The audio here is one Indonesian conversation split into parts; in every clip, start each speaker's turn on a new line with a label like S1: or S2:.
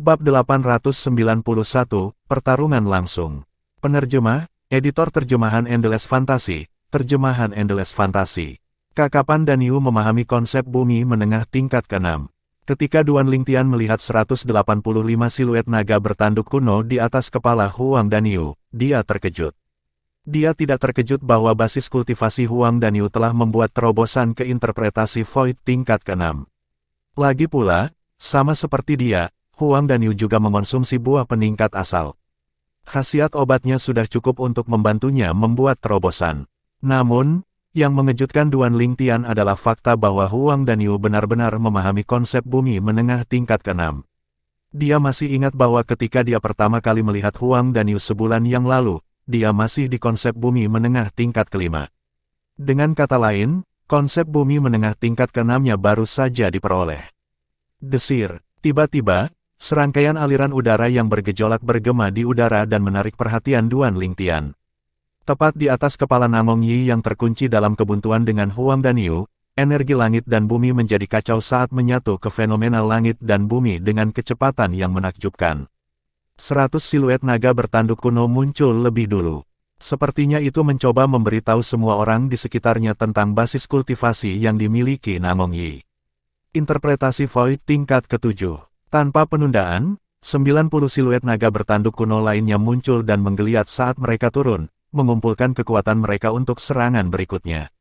S1: Bab 891, Pertarungan Langsung. Penerjemah, Editor Terjemahan Endless Fantasy, Terjemahan Endless Fantasy. Kakapan dan Yu memahami konsep bumi menengah tingkat ke-6. Ketika Duan Lingtian melihat 185 siluet naga bertanduk kuno di atas kepala Huang dan Yu, dia terkejut. Dia tidak terkejut bahwa basis kultivasi Huang dan Yu telah membuat terobosan ke interpretasi Void tingkat ke-6. Lagi pula, sama seperti dia, Huang dan Yu juga mengonsumsi buah peningkat asal. Khasiat obatnya sudah cukup untuk membantunya membuat terobosan. Namun, yang mengejutkan Duan Lingtian adalah fakta bahwa Huang dan Yu benar-benar memahami konsep bumi menengah tingkat ke-6. Dia masih ingat bahwa ketika dia pertama kali melihat Huang dan Yu sebulan yang lalu, dia masih di konsep bumi menengah tingkat ke-5. Dengan kata lain, konsep bumi menengah tingkat ke-6-nya baru saja diperoleh. Desir, tiba-tiba, serangkaian aliran udara yang bergejolak bergema di udara dan menarik perhatian Duan Lingtian. Tepat di atas kepala Namong Yi yang terkunci dalam kebuntuan dengan Huang dan Yu, energi langit dan bumi menjadi kacau saat menyatu ke fenomena langit dan bumi dengan kecepatan yang menakjubkan. 100 siluet naga bertanduk kuno muncul lebih dulu. Sepertinya itu mencoba memberitahu semua orang di sekitarnya tentang basis kultivasi yang dimiliki Namong Yi. Interpretasi Void tingkat ke-7. Tanpa penundaan, 90 siluet naga bertanduk kuno lainnya muncul dan menggeliat saat mereka turun, mengumpulkan kekuatan mereka untuk serangan berikutnya.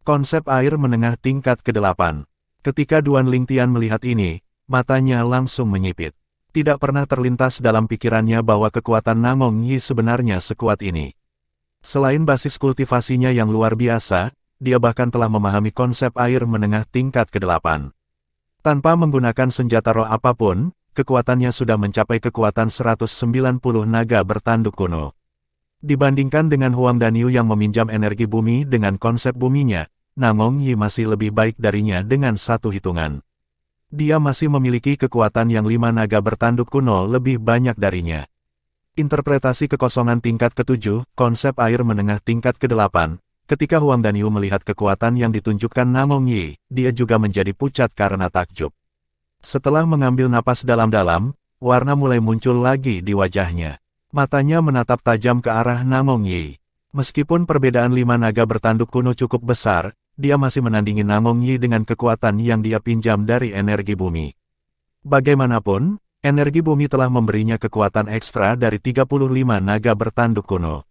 S1: Konsep air menengah tingkat ke-8. Ketika Duan Lingtian melihat ini, matanya langsung menyipit. Tidak pernah terlintas dalam pikirannya bahwa kekuatan Namong Yi sebenarnya sekuat ini. Selain basis kultivasinya yang luar biasa, dia bahkan telah memahami konsep air menengah tingkat ke-8. Tanpa menggunakan senjata roh apapun, kekuatannya sudah mencapai kekuatan 190 naga bertanduk kuno. Dibandingkan dengan Huang dan Yu yang meminjam energi bumi dengan konsep buminya, Namong Yi masih lebih baik darinya dengan satu hitungan. Dia masih memiliki kekuatan yang 5 naga bertanduk kuno lebih banyak darinya. Interpretasi kekosongan tingkat ke-7, konsep air menengah tingkat ke-8. Ketika Huang dan Yu melihat kekuatan yang ditunjukkan Namong Yi, dia juga menjadi pucat karena takjub. Setelah mengambil napas dalam-dalam, warna mulai muncul lagi di wajahnya. Matanya menatap tajam ke arah Namong Yi. Meskipun perbedaan 5 naga bertanduk kuno cukup besar, dia masih menandingi Namong Yi dengan kekuatan yang dia pinjam dari energi bumi. Bagaimanapun, energi bumi telah memberinya kekuatan ekstra dari 35 naga bertanduk kuno.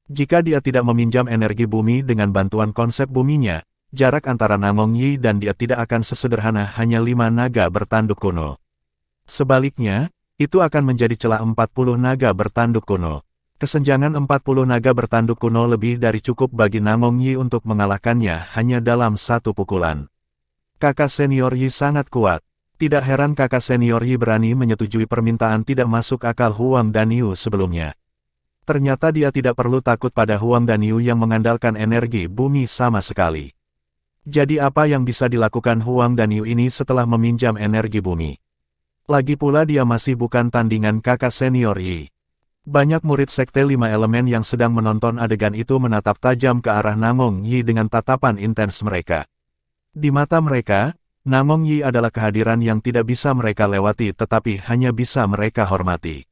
S1: Jika dia tidak meminjam energi bumi dengan bantuan konsep buminya, jarak antara Namong Yi dan dia tidak akan sesederhana hanya 5 naga bertanduk kuno. Sebaliknya, itu akan menjadi celah 40 naga bertanduk kuno. Kesenjangan 40 naga bertanduk kuno lebih dari cukup bagi Namong Yi untuk mengalahkannya hanya dalam satu pukulan. Kakak senior Yi sangat kuat. Tidak heran kakak senior Yi berani menyetujui permintaan tidak masuk akal Huang dan Yu sebelumnya. Ternyata dia tidak perlu takut pada Huang dan Yu yang mengandalkan energi bumi sama sekali. Jadi apa yang bisa dilakukan Huang dan Yu ini setelah meminjam energi bumi? Lagi pula dia masih bukan tandingan kakak senior Yi. Banyak murid sekte 5 elemen yang sedang menonton adegan itu menatap tajam ke arah Namong Yi dengan tatapan intens mereka. Di mata mereka, Namong Yi adalah kehadiran yang tidak bisa mereka lewati tetapi hanya bisa mereka hormati.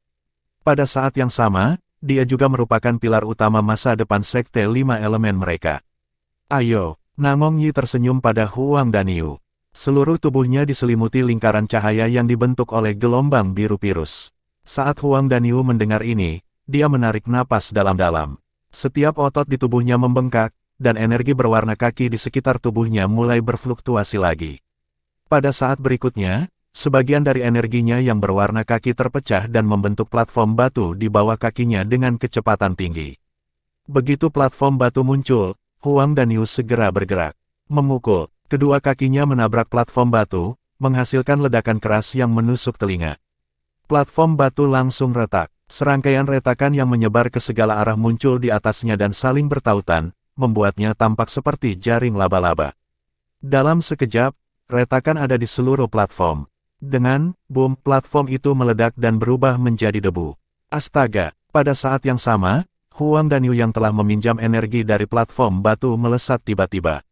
S1: Pada saat yang sama, dia juga merupakan pilar utama masa depan sekte 5 elemen mereka. Ayo, Namong Yi tersenyum pada Huang dan Yu. Seluruh tubuhnya diselimuti lingkaran cahaya yang dibentuk oleh gelombang biru pirus. Saat Huang dan Yu mendengar ini, dia menarik napas dalam-dalam. Setiap otot di tubuhnya membengkak, dan energi berwarna kaki di sekitar tubuhnya mulai berfluktuasi lagi. Pada saat berikutnya, sebagian dari energinya yang berwarna kaki terpecah dan membentuk platform batu di bawah kakinya dengan kecepatan tinggi. Begitu platform batu muncul, Huang dan Yu segera bergerak. Memukul, kedua kakinya menabrak platform batu, menghasilkan ledakan keras yang menusuk telinga. Platform batu langsung retak. Serangkaian retakan yang menyebar ke segala arah muncul di atasnya dan saling bertautan, membuatnya tampak seperti jaring laba-laba. Dalam sekejap, retakan ada di seluruh platform. Dengan boom, platform itu meledak dan berubah menjadi debu. Astaga, pada saat yang sama, Huang dan Yu yang telah meminjam energi dari platform batu melesat tiba-tiba.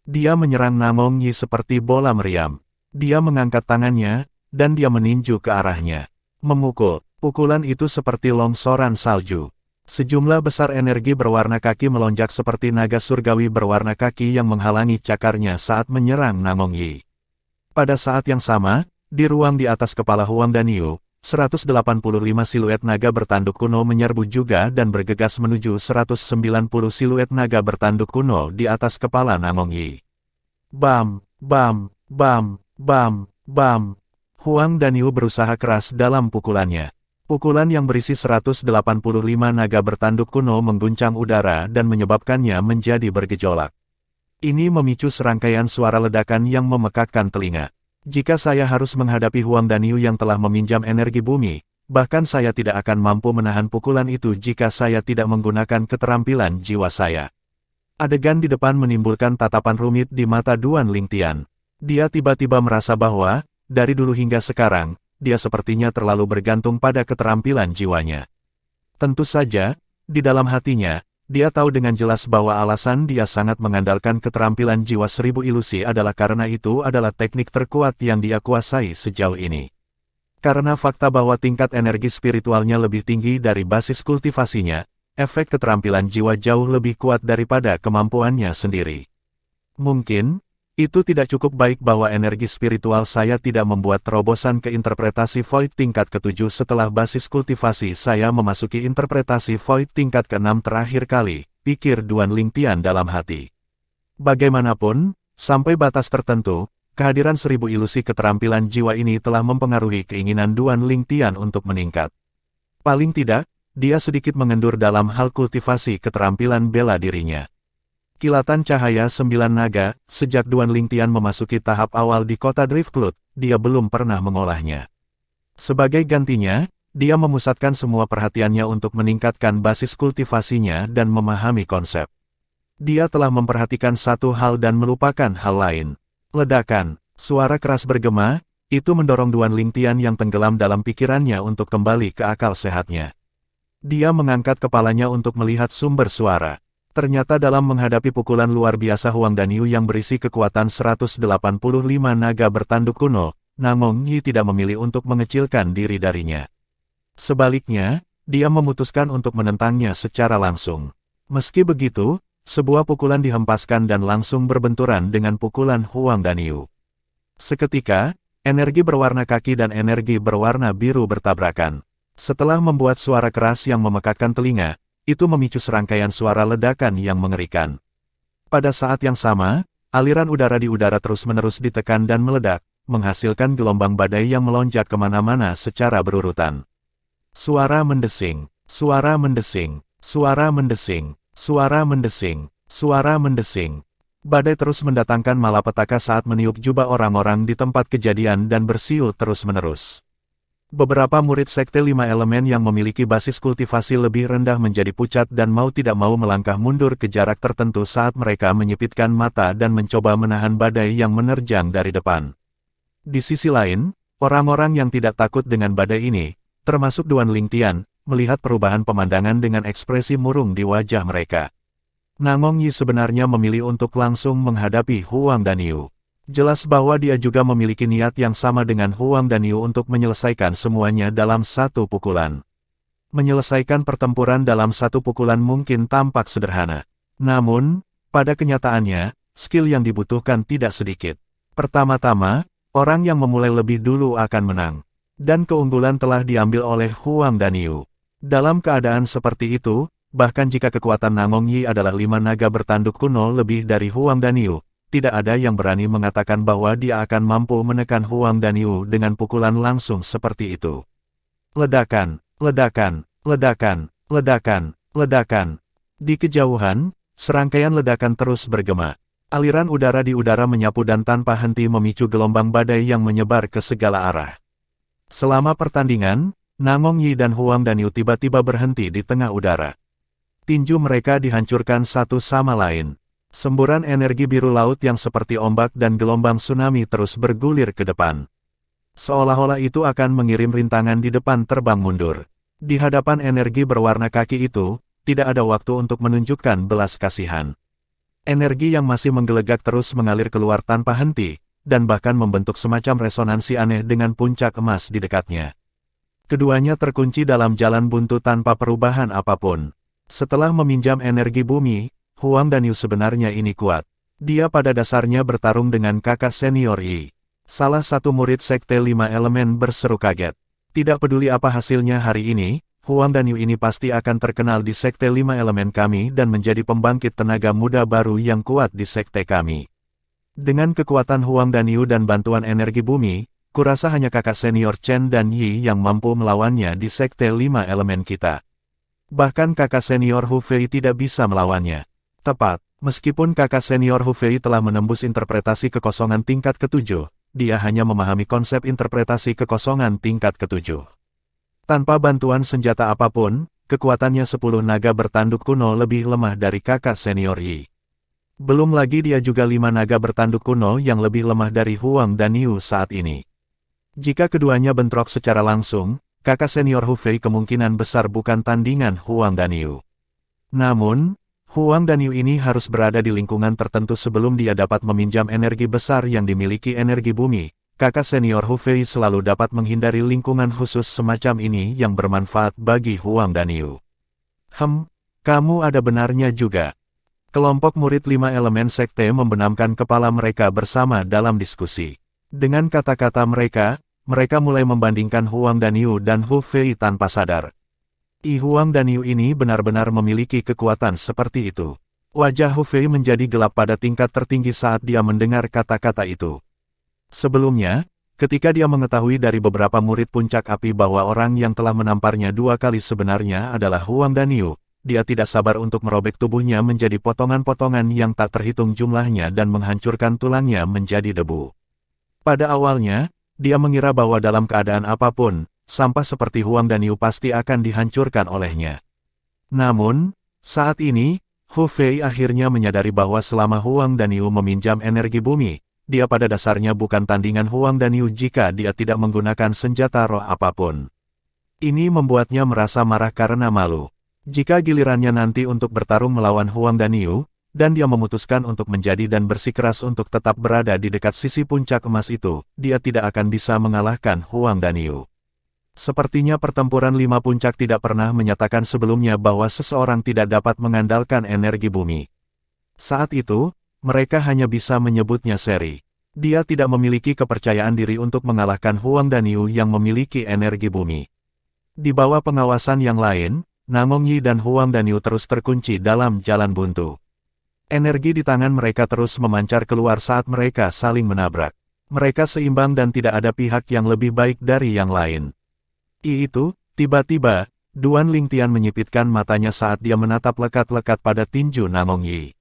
S1: Dia menyerang Namong Yi seperti bola meriam. Dia mengangkat tangannya, dan dia meninju ke arahnya. Memukul, pukulan itu seperti longsoran salju. Sejumlah besar energi berwarna kaki melonjak seperti naga surgawi berwarna kaki yang menghalangi cakarnya saat menyerang Namong Yi. Pada saat yang sama, di ruang di atas kepala Huang Danyu, 185 siluet naga bertanduk kuno menyerbu juga dan bergegas menuju 190 siluet naga bertanduk kuno di atas kepala Namong Yi. Bam, bam, bam, bam, bam. Huang Danyu berusaha keras dalam pukulannya. Pukulan yang berisi 185 naga bertanduk kuno mengguncang udara dan menyebabkannya menjadi bergejolak. Ini memicu serangkaian suara ledakan yang memekakkan telinga. Jika saya harus menghadapi Huang Danyu yang telah meminjam energi bumi, bahkan saya tidak akan mampu menahan pukulan itu jika saya tidak menggunakan keterampilan jiwa saya. Adegan di depan menimbulkan tatapan rumit di mata Duan Lingtian. Dia tiba-tiba merasa bahwa, dari dulu hingga sekarang, dia sepertinya terlalu bergantung pada keterampilan jiwanya. Tentu saja, di dalam hatinya, dia tahu dengan jelas bahwa alasan dia sangat mengandalkan keterampilan jiwa 1000 ilusi adalah karena itu adalah teknik terkuat yang dia kuasai sejauh ini. Karena fakta bahwa tingkat energi spiritualnya lebih tinggi dari basis kultivasinya, efek keterampilan jiwa jauh lebih kuat daripada kemampuannya sendiri. Mungkin, itu tidak cukup baik bahwa energi spiritual saya tidak membuat terobosan ke interpretasi Void tingkat ke-7 setelah basis kultivasi saya memasuki interpretasi Void tingkat ke-6 terakhir kali, pikir Duan Lingtian dalam hati. Bagaimanapun, sampai batas tertentu, kehadiran 1000 ilusi keterampilan jiwa ini telah mempengaruhi keinginan Duan Lingtian untuk meningkat. Paling tidak, dia sedikit mengendur dalam hal kultivasi keterampilan bela dirinya. Kilatan cahaya 9 naga, sejak Duan Lingtian memasuki tahap awal di kota Driftcloud, dia belum pernah mengolahnya. Sebagai gantinya, dia memusatkan semua perhatiannya untuk meningkatkan basis kultivasinya dan memahami konsep. Dia telah memperhatikan satu hal dan melupakan hal lain. Ledakan, suara keras bergema, itu mendorong Duan Lingtian yang tenggelam dalam pikirannya untuk kembali ke akal sehatnya. Dia mengangkat kepalanya untuk melihat sumber suara. Ternyata dalam menghadapi pukulan luar biasa Huang Danyu yang berisi kekuatan 185 naga bertanduk kuno, Namong Yi tidak memilih untuk mengecilkan diri darinya. Sebaliknya, dia memutuskan untuk menentangnya secara langsung. Meski begitu, sebuah pukulan dihempaskan dan langsung berbenturan dengan pukulan Huang Danyu. Seketika, energi berwarna kaki dan energi berwarna biru bertabrakan. Setelah membuat suara keras yang memekakkan telinga, itu memicu serangkaian suara ledakan yang mengerikan. Pada saat yang sama, aliran udara di udara terus-menerus ditekan dan meledak, menghasilkan gelombang badai yang melonjak kemana-mana secara berurutan. Suara mendesing, suara mendesing, suara mendesing, suara mendesing, suara mendesing. Badai terus mendatangkan malapetaka saat meniup jubah orang-orang di tempat kejadian dan bersiul terus-menerus. Beberapa murid Sekte 5 Elemen yang memiliki basis kultivasi lebih rendah menjadi pucat dan mau tidak mau melangkah mundur ke jarak tertentu saat mereka menyipitkan mata dan mencoba menahan badai yang menerjang dari depan. Di sisi lain, orang-orang yang tidak takut dengan badai ini, termasuk Duan Lingtian, melihat perubahan pemandangan dengan ekspresi murung di wajah mereka. Namong Yi sebenarnya memilih untuk langsung menghadapi Huang Danyu. Jelas bahwa dia juga memiliki niat yang sama dengan Huang Danyu untuk menyelesaikan semuanya dalam satu pukulan. Menyelesaikan pertempuran dalam satu pukulan mungkin tampak sederhana. Namun, pada kenyataannya, skill yang dibutuhkan tidak sedikit. Pertama-tama, orang yang memulai lebih dulu akan menang. Dan keunggulan telah diambil oleh Huang Danyu. Dalam keadaan seperti itu, bahkan jika kekuatan Namong Yi adalah 5 naga bertanduk kuno lebih dari Huang Danyu, tidak ada yang berani mengatakan bahwa dia akan mampu menekan Huang Danyu dengan pukulan langsung seperti itu. Ledakan, ledakan, ledakan, ledakan, ledakan. Di kejauhan, serangkaian ledakan terus bergema. Aliran udara di udara menyapu dan tanpa henti memicu gelombang badai yang menyebar ke segala arah. Selama pertandingan, Namong Yi dan Huang Danyu tiba-tiba berhenti di tengah udara. Tinju mereka dihancurkan satu sama lain. Semburan energi biru laut yang seperti ombak dan gelombang tsunami terus bergulir ke depan. Seolah-olah itu akan mengirim rintangan di depan terbang mundur. Di hadapan energi berwarna kaki itu, tidak ada waktu untuk menunjukkan belas kasihan. Energi yang masih menggelegak terus mengalir keluar tanpa henti, dan bahkan membentuk semacam resonansi aneh dengan puncak emas di dekatnya. Keduanya terkunci dalam jalan buntu tanpa perubahan apapun. Setelah meminjam energi bumi, Huang Danyu sebenarnya ini kuat. Dia pada dasarnya bertarung dengan kakak senior Yi. Salah satu murid Sekte 5 Elemen berseru kaget. Tidak peduli apa hasilnya hari ini, Huang Danyu ini pasti akan terkenal di Sekte 5 Elemen kami dan menjadi pembangkit tenaga muda baru yang kuat di Sekte kami. Dengan kekuatan Huang Danyu dan bantuan energi bumi, kurasa hanya kakak senior Chen dan Yi yang mampu melawannya di Sekte 5 Elemen kita. Bahkan kakak senior Hu Fei tidak bisa melawannya. Tepat, meskipun kakak senior Hu Fei telah menembus interpretasi kekosongan tingkat ke-7, dia hanya memahami konsep interpretasi kekosongan tingkat ke-7. Tanpa bantuan senjata apapun, kekuatannya 10 naga bertanduk kuno lebih lemah dari kakak senior Yi. Belum lagi dia juga 5 naga bertanduk kuno yang lebih lemah dari Huang Danyu saat ini. Jika keduanya bentrok secara langsung, kakak senior Hu Fei kemungkinan besar bukan tandingan Huang Danyu. Namun, Huang Danyu ini harus berada di lingkungan tertentu sebelum dia dapat meminjam energi besar yang dimiliki energi bumi. Kakak senior Hu Fei selalu dapat menghindari lingkungan khusus semacam ini yang bermanfaat bagi Huang Danyu. Kamu ada benarnya juga. Kelompok murid 5 elemen sekte membenamkan kepala mereka bersama dalam diskusi. Dengan kata-kata mereka mulai membandingkan Huang Danyu dan Hu Fei tanpa sadar. Huang Danyu ini benar-benar memiliki kekuatan seperti itu. Wajah Hu Fei menjadi gelap pada tingkat tertinggi saat dia mendengar kata-kata itu. Sebelumnya, ketika dia mengetahui dari beberapa murid puncak api bahwa orang yang telah menamparnya 2 kali sebenarnya adalah Huang Danyu, dia tidak sabar untuk merobek tubuhnya menjadi potongan-potongan yang tak terhitung jumlahnya dan menghancurkan tulangnya menjadi debu. Pada awalnya, dia mengira bahwa dalam keadaan apapun, sampah seperti Huang Danyu pasti akan dihancurkan olehnya. Namun, saat ini, Hu Fei akhirnya menyadari bahwa selama Huang Danyu meminjam energi bumi, dia pada dasarnya bukan tandingan Huang Danyu jika dia tidak menggunakan senjata roh apapun. Ini membuatnya merasa marah karena malu. Jika gilirannya nanti untuk bertarung melawan Huang Danyu, dan dia memutuskan untuk menjadi dan bersikeras untuk tetap berada di dekat sisi puncak emas itu, dia tidak akan bisa mengalahkan Huang Danyu. Sepertinya pertempuran 5 puncak tidak pernah menyatakan sebelumnya bahwa seseorang tidak dapat mengandalkan energi bumi. Saat itu, mereka hanya bisa menyebutnya seri. Dia tidak memiliki kepercayaan diri untuk mengalahkan Huang Danyu yang memiliki energi bumi. Di bawah pengawasan yang lain, Namong Yi dan Huang Danyu terus terkunci dalam jalan buntu. Energi di tangan mereka terus memancar keluar saat mereka saling menabrak. Mereka seimbang dan tidak ada pihak yang lebih baik dari yang lain. Tiba-tiba, Duan Lingtian menyipitkan matanya saat dia menatap lekat-lekat pada tinju Namong Yi.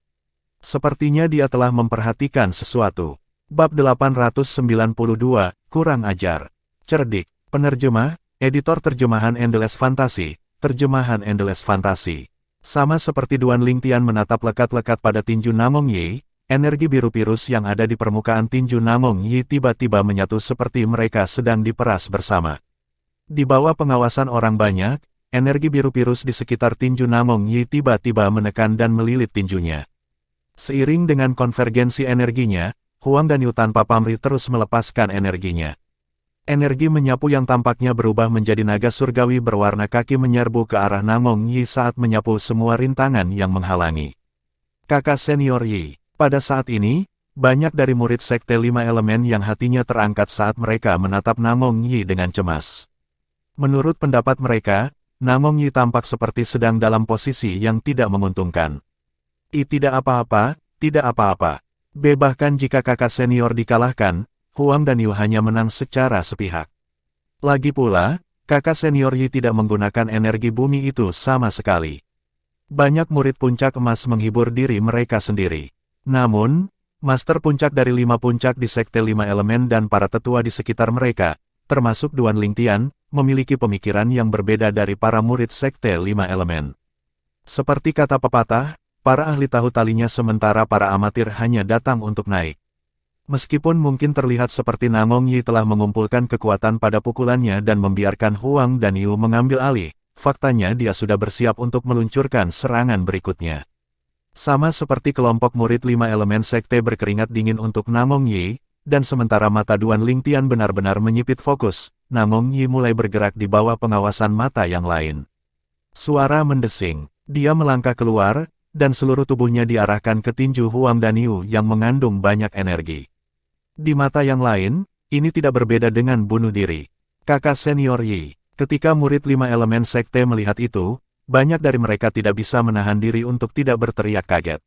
S1: Sepertinya dia telah memperhatikan sesuatu. Bab 892, Kurang Ajar. Cerdik, penerjemah, editor terjemahan Endless Fantasy. Terjemahan Endless Fantasy. Sama seperti Duan Lingtian menatap lekat-lekat pada tinju Namong Yi, energi biru virus yang ada di permukaan tinju Namong Yi tiba-tiba menyatu seperti mereka sedang diperas bersama. Di bawah pengawasan orang banyak, energi biru virus di sekitar tinju Namong Yi tiba-tiba menekan dan melilit tinjunya. Seiring dengan konvergensi energinya, Huang Danyu tanpa pamrih terus melepaskan energinya. Energi menyapu yang tampaknya berubah menjadi naga surgawi berwarna kaki menyerbu ke arah Namong Yi saat menyapu semua rintangan yang menghalangi. Kakak senior Yi. Pada saat ini, banyak dari murid Sekte 5 Elemen yang hatinya terangkat saat mereka menatap Namong Yi dengan cemas. Menurut pendapat mereka, Namong Yi tampak seperti sedang dalam posisi yang tidak menguntungkan. Tidak apa-apa, tidak apa-apa. Bahkan jika kakak senior dikalahkan, Huang Danyu hanya menang secara sepihak. Lagi pula, kakak senior Yi tidak menggunakan energi bumi itu sama sekali. Banyak murid puncak emas menghibur diri mereka sendiri. Namun, master puncak dari 5 puncak di Sekte 5 Elemen dan para tetua di sekitar mereka, termasuk Duan Lingtian, memiliki pemikiran yang berbeda dari para murid Sekte 5 Elemen. Seperti kata pepatah, para ahli tahu talinya sementara para amatir hanya datang untuk naik. Meskipun mungkin terlihat seperti Namong Yi telah mengumpulkan kekuatan pada pukulannya dan membiarkan Huang Danyu mengambil alih, faktanya dia sudah bersiap untuk meluncurkan serangan berikutnya. Sama seperti kelompok murid 5 elemen sekte berkeringat dingin untuk Namong Yi, dan sementara mata Duan Lingtian benar-benar menyipit fokus, Namong Yi mulai bergerak di bawah pengawasan mata yang lain. Suara mendesing, dia melangkah keluar, dan seluruh tubuhnya diarahkan ke tinju Huang Danyu yang mengandung banyak energi. Di mata yang lain, ini tidak berbeda dengan bunuh diri. Kakak senior Yi, ketika murid 5 elemen sekte melihat itu, banyak dari mereka tidak bisa menahan diri untuk tidak berteriak kaget.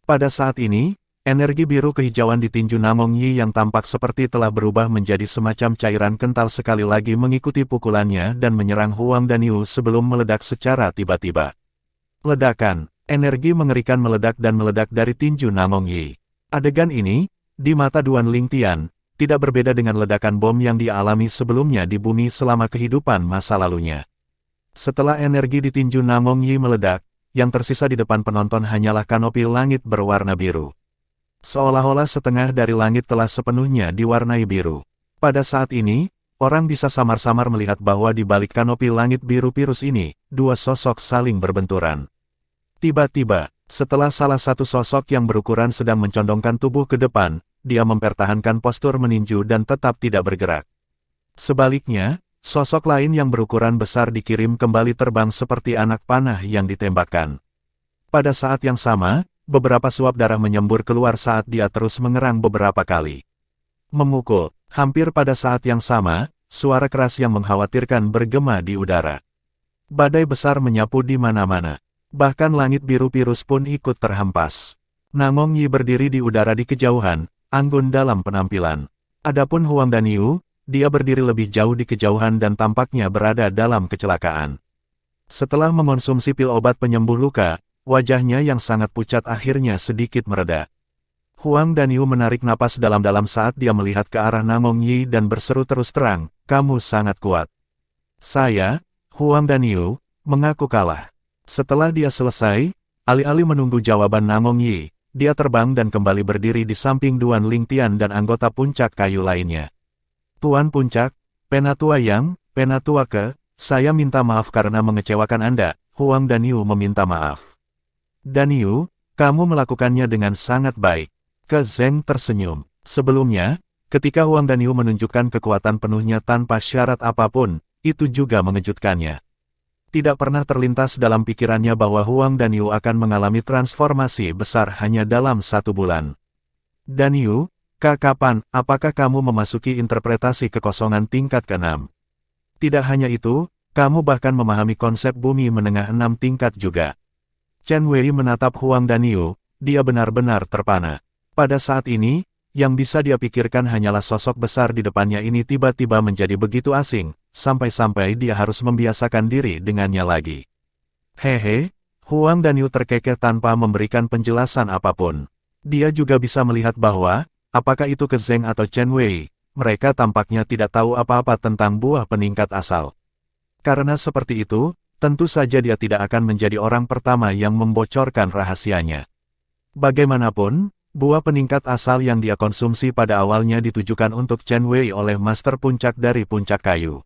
S1: Pada saat ini, energi biru kehijauan di tinju Namong Yi yang tampak seperti telah berubah menjadi semacam cairan kental sekali lagi mengikuti pukulannya dan menyerang Huang Danyu sebelum meledak secara tiba-tiba. Ledakan, energi mengerikan meledak dari tinju Namong Yi. Adegan ini, di mata Duan Lingtian, tidak berbeda dengan ledakan bom yang dia alami sebelumnya di bumi selama kehidupan masa lalunya. Setelah energi di tinju Namong Yi meledak, yang tersisa di depan penonton hanyalah kanopi langit berwarna biru. Seolah-olah setengah dari langit telah sepenuhnya diwarnai biru. Pada saat ini, orang bisa samar-samar melihat bahwa di balik kanopi langit biru virus ini, dua sosok saling berbenturan. Tiba-tiba, setelah salah satu sosok yang berukuran sedang mencondongkan tubuh ke depan, dia mempertahankan postur meninju dan tetap tidak bergerak. Sebaliknya, sosok lain yang berukuran besar dikirim kembali terbang seperti anak panah yang ditembakkan. Pada saat yang sama, beberapa suap darah menyembur keluar saat dia terus mengerang beberapa kali. Memukul, hampir pada saat yang sama, suara keras yang mengkhawatirkan bergema di udara. Badai besar menyapu di mana-mana. Bahkan langit biru virus pun ikut terhempas. Namong Yi berdiri di udara di kejauhan, anggun dalam penampilan. Adapun Huang Danyu, dia berdiri lebih jauh di kejauhan dan tampaknya berada dalam kecelakaan. Setelah mengonsumsi pil obat penyembuh luka, wajahnya yang sangat pucat akhirnya sedikit mereda. Huang Danyu menarik napas dalam-dalam saat dia melihat ke arah Namong Yi dan berseru terus terang, "Kamu sangat kuat." "Saya, Huang Danyu, mengaku kalah." Setelah dia selesai, alih-alih menunggu jawaban Namong Yi, dia terbang dan kembali berdiri di samping Duan Lingtian dan anggota puncak kayu lainnya. "Tuan Puncak, Penatua Yang, Penatua Ke, saya minta maaf karena mengecewakan Anda." Huang Danyu meminta maaf. "Danyu, kamu melakukannya dengan sangat baik." Ke Zeng tersenyum. Sebelumnya, ketika Huang Danyu menunjukkan kekuatan penuhnya tanpa syarat apapun, itu juga mengejutkannya. Tidak pernah terlintas dalam pikirannya bahwa Huang Danyu akan mengalami transformasi besar hanya dalam 1 bulan. "Danyu, kapan, apakah kamu memasuki interpretasi kekosongan tingkat ke-6? Tidak hanya itu, kamu bahkan memahami konsep bumi menengah 6 tingkat juga." Chen Wei menatap Huang Danyu, dia benar-benar terpana. Pada saat ini, yang bisa dia pikirkan hanyalah sosok besar di depannya ini tiba-tiba menjadi begitu asing, sampai-sampai dia harus membiasakan diri dengannya lagi. "Hehe," Huang Danyu terkekeh tanpa memberikan penjelasan apapun. Dia juga bisa melihat bahwa, apakah itu Ke Zeng atau Chen Wei, mereka tampaknya tidak tahu apa-apa tentang buah peningkat asal. Karena seperti itu, tentu saja dia tidak akan menjadi orang pertama yang membocorkan rahasianya. Bagaimanapun, buah peningkat asal yang dia konsumsi pada awalnya ditujukan untuk Chen Wei oleh Master Puncak dari Puncak Kayu.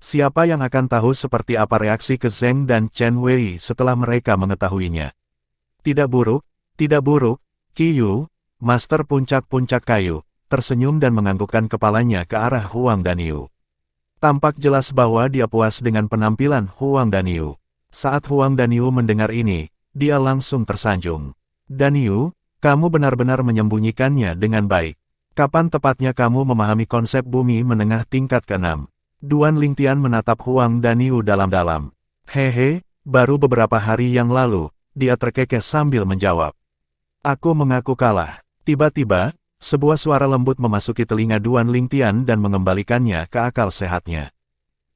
S1: Siapa yang akan tahu seperti apa reaksi Ke Zeng dan Chen Wei setelah mereka mengetahuinya? Tidak buruk, Qi Yu, Master Puncak Kayu, tersenyum dan menganggukkan kepalanya ke arah Huang Danyu. Tampak jelas bahwa dia puas dengan penampilan Huang Danyu. Saat Huang Danyu mendengar ini, dia langsung tersanjung. "Danyu, kamu benar-benar menyembunyikannya dengan baik. Kapan tepatnya kamu memahami konsep bumi menengah tingkat ke-6? Duan Lingtian menatap Huang Danyu dalam-dalam. "Hehe, baru beberapa hari yang lalu," dia terkekeh sambil menjawab. "Aku mengaku kalah." Tiba-tiba, sebuah suara lembut memasuki telinga Duan Lingtian dan mengembalikannya ke akal sehatnya.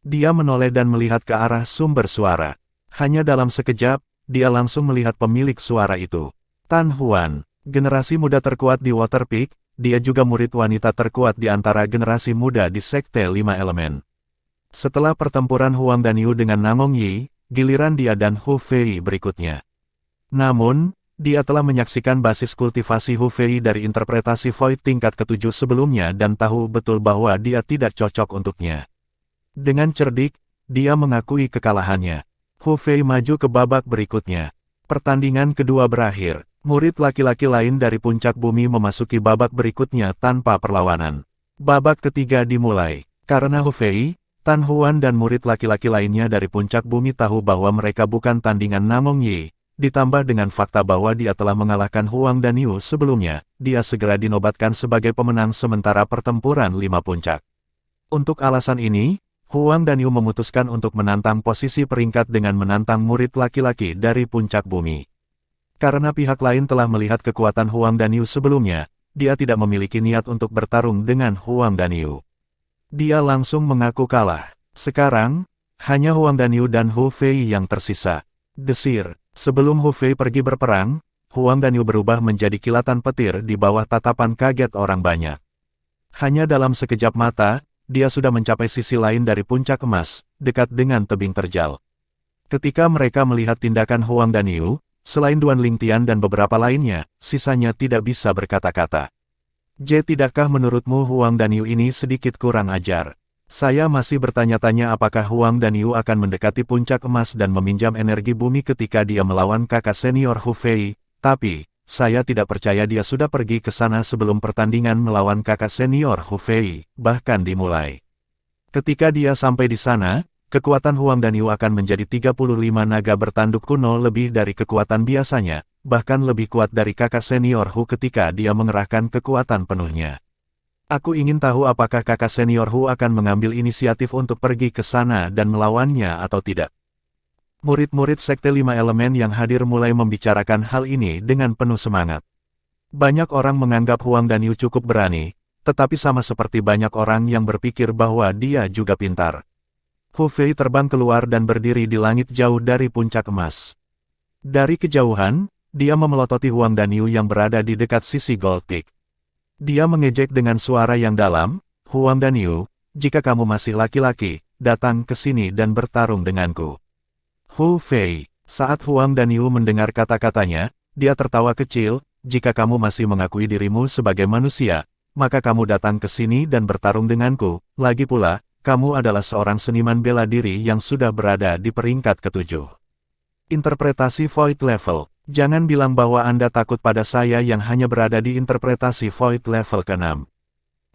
S1: Dia menoleh dan melihat ke arah sumber suara. Hanya dalam sekejap, dia langsung melihat pemilik suara itu. Tan Huan. Generasi muda terkuat di Water Peak, dia juga murid wanita terkuat di antara generasi muda di Sekte 5 Elemen. Setelah pertempuran Huang Danyu dengan Namong Yi, giliran dia dan Hu Fei berikutnya. Namun, dia telah menyaksikan basis kultivasi Hu Fei dari interpretasi Void tingkat ke-7 sebelumnya dan tahu betul bahwa dia tidak cocok untuknya. Dengan cerdik, dia mengakui kekalahannya. Hu Fei maju ke babak berikutnya. Pertandingan kedua berakhir. Murid laki-laki lain dari puncak bumi memasuki babak berikutnya tanpa perlawanan. Babak ketiga dimulai. Karena Hu Fei, Tan Huan dan murid laki-laki lainnya dari puncak bumi tahu bahwa mereka bukan tandingan Namong Yi, ditambah dengan fakta bahwa dia telah mengalahkan Huang dan Yu sebelumnya, dia segera dinobatkan sebagai pemenang sementara pertempuran 5 puncak. Untuk alasan ini, Huang dan Yu memutuskan untuk menantang posisi peringkat dengan menantang murid laki-laki dari puncak bumi. Karena pihak lain telah melihat kekuatan Huang dan Yu sebelumnya, dia tidak memiliki niat untuk bertarung dengan Huang dan Yu. Dia langsung mengaku kalah. Sekarang, hanya Huang dan Yu dan Hu Fei yang tersisa. Desir, sebelum Hu Fei pergi berperang, Huang dan Yu berubah menjadi kilatan petir di bawah tatapan kaget orang banyak. Hanya dalam sekejap mata, dia sudah mencapai sisi lain dari puncak emas, dekat dengan tebing terjal. Ketika mereka melihat tindakan Huang dan Yu, selain Duan Lingtian dan beberapa lainnya, sisanya tidak bisa berkata-kata. Tidakkah menurutmu Huang dan Yu ini sedikit kurang ajar? Saya masih bertanya-tanya apakah Huang dan Yu akan mendekati puncak emas dan meminjam energi bumi ketika dia melawan kakak senior Hu Fei, tapi saya tidak percaya dia sudah pergi ke sana sebelum pertandingan melawan kakak senior Hu Fei, bahkan dimulai. Ketika dia sampai di sana, kekuatan Huang dan Yu akan menjadi 35 naga bertanduk kuno lebih dari kekuatan biasanya, bahkan lebih kuat dari kakak senior Hu ketika dia mengerahkan kekuatan penuhnya. Aku ingin tahu apakah kakak senior Hu akan mengambil inisiatif untuk pergi ke sana dan melawannya atau tidak. Murid-murid Sekte 5 Elemen yang hadir mulai membicarakan hal ini dengan penuh semangat. Banyak orang menganggap Huang dan Yu cukup berani, tetapi sama seperti banyak orang yang berpikir bahwa dia juga pintar. Hu Fei terbang keluar dan berdiri di langit jauh dari puncak emas. Dari kejauhan, dia memelototi Huang dan Yu yang berada di dekat sisi Gold Peak. Dia mengejek dengan suara yang dalam, "Huang dan Yu, jika kamu masih laki-laki, datang ke sini dan bertarung denganku." Hu Fei, saat Huang dan Yu mendengar kata-katanya, dia tertawa kecil, "Jika kamu masih mengakui dirimu sebagai manusia, maka kamu datang ke sini dan bertarung denganku, lagi pula, kamu adalah seorang seniman bela diri yang sudah berada di peringkat ke-7. Interpretasi Void Level. Jangan bilang bahwa Anda takut pada saya yang hanya berada di interpretasi Void Level ke-6.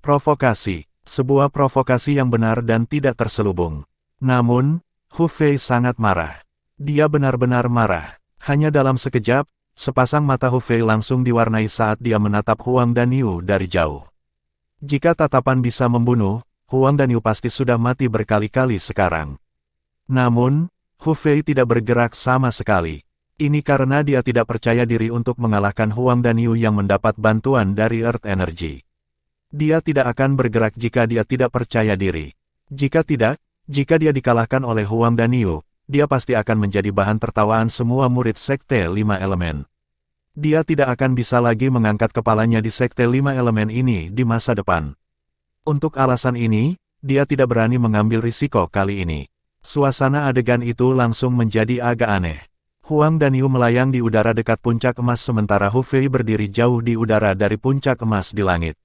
S1: Provokasi. Sebuah provokasi yang benar dan tidak terselubung. Namun, Hu Fei sangat marah. Dia benar-benar marah. Hanya dalam sekejap, sepasang mata Hu Fei langsung diwarnai saat dia menatap Huang dan Yu dari jauh. Jika tatapan bisa membunuh, Huang dan Yu pasti sudah mati berkali-kali sekarang. Namun, Hu Fei tidak bergerak sama sekali. Ini karena dia tidak percaya diri untuk mengalahkan Huang dan Yu yang mendapat bantuan dari Earth Energy. Dia tidak akan bergerak jika dia tidak percaya diri. Jika dia dikalahkan oleh Huang dan Yu, dia pasti akan menjadi bahan tertawaan semua murid Sekte 5 Elemen. Dia tidak akan bisa lagi mengangkat kepalanya di Sekte 5 Elemen ini di masa depan. Untuk alasan ini, dia tidak berani mengambil risiko kali ini. Suasana adegan itu langsung menjadi agak aneh. Huang dan Yu melayang di udara dekat puncak emas sementara Hu Fei berdiri jauh di udara dari puncak emas di langit.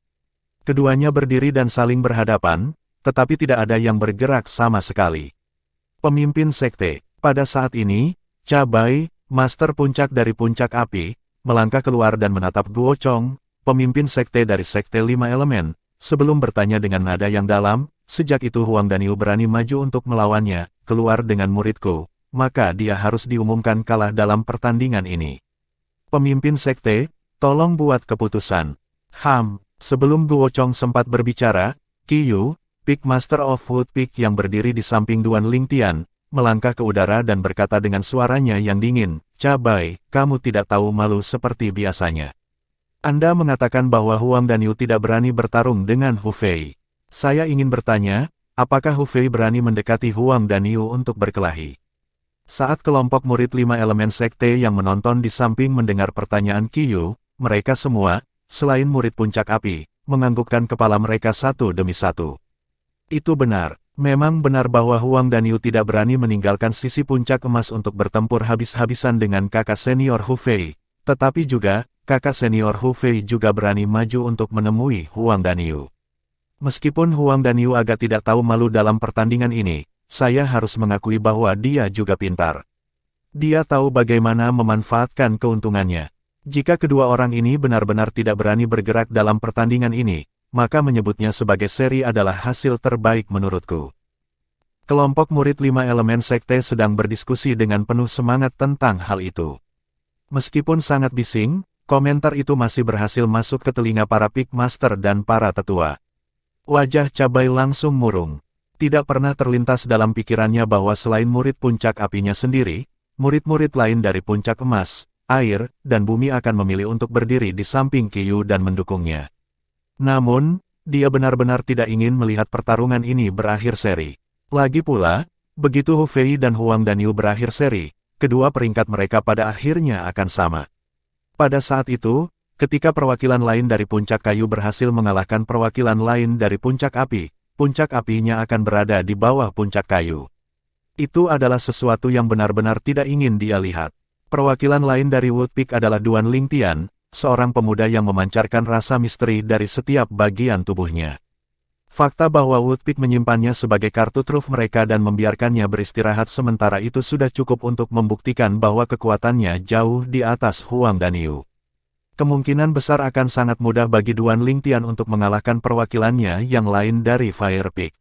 S1: Keduanya berdiri dan saling berhadapan, tetapi tidak ada yang bergerak sama sekali. Pemimpin sekte, pada saat ini, Cha Bai, master puncak dari puncak api, melangkah keluar dan menatap Guo Chong, pemimpin sekte dari Sekte 5 Elemen, sebelum bertanya dengan nada yang dalam, "Sejak itu Huang dan Yu berani maju untuk melawannya, keluar dengan muridku, maka dia harus diumumkan kalah dalam pertandingan ini." Pemimpin sekte, tolong buat keputusan. Sebelum Guo Chong sempat berbicara, Qi Yu, Peak Master of Wood Peak yang berdiri di samping Duan Lingtian, melangkah ke udara dan berkata dengan suaranya yang dingin, "Cha Bai, kamu tidak tahu malu seperti biasanya. Anda mengatakan bahwa Huang dan Yu tidak berani bertarung dengan Hu Fei. Saya ingin bertanya, apakah Hu Fei berani mendekati Huang dan Yu untuk berkelahi?" Saat kelompok murid 5 elemen sekte yang menonton di samping mendengar pertanyaan Qi Yu, mereka semua, selain murid puncak api, menganggukkan kepala mereka satu demi satu. Itu benar, memang benar bahwa Huang dan Yu tidak berani meninggalkan sisi puncak emas untuk bertempur habis-habisan dengan kakak senior Hu Fei, tetapi juga, kakak senior Hu Fei juga berani maju untuk menemui Huang dan Yu. Meskipun Huang dan Yu agak tidak tahu malu dalam pertandingan ini, saya harus mengakui bahwa dia juga pintar. Dia tahu bagaimana memanfaatkan keuntungannya. Jika kedua orang ini benar-benar tidak berani bergerak dalam pertandingan ini, maka menyebutnya sebagai seri adalah hasil terbaik menurutku. Kelompok murid 5 elemen sekte sedang berdiskusi dengan penuh semangat tentang hal itu. Meskipun sangat bising, komentar itu masih berhasil masuk ke telinga para Peak Master dan para tetua. Wajah Cabai langsung murung. Tidak pernah terlintas dalam pikirannya bahwa selain murid puncak apinya sendiri, murid-murid lain dari puncak emas, air, dan bumi akan memilih untuk berdiri di samping Qiyu dan mendukungnya. Namun, dia benar-benar tidak ingin melihat pertarungan ini berakhir seri. Lagi pula, begitu Hu Fei dan Huang Danyu berakhir seri, kedua peringkat mereka pada akhirnya akan sama. Pada saat itu, ketika perwakilan lain dari puncak kayu berhasil mengalahkan perwakilan lain dari puncak apinya akan berada di bawah puncak kayu. Itu adalah sesuatu yang benar-benar tidak ingin dia lihat. Perwakilan lain dari Wood Peak adalah Duan Lingtian, seorang pemuda yang memancarkan rasa misteri dari setiap bagian tubuhnya. Fakta bahwa Wood Peak menyimpannya sebagai kartu truf mereka dan membiarkannya beristirahat sementara itu sudah cukup untuk membuktikan bahwa kekuatannya jauh di atas Huang Danyu. Kemungkinan besar akan sangat mudah bagi Duan Lingtian untuk mengalahkan perwakilannya yang lain dari Fire Peak.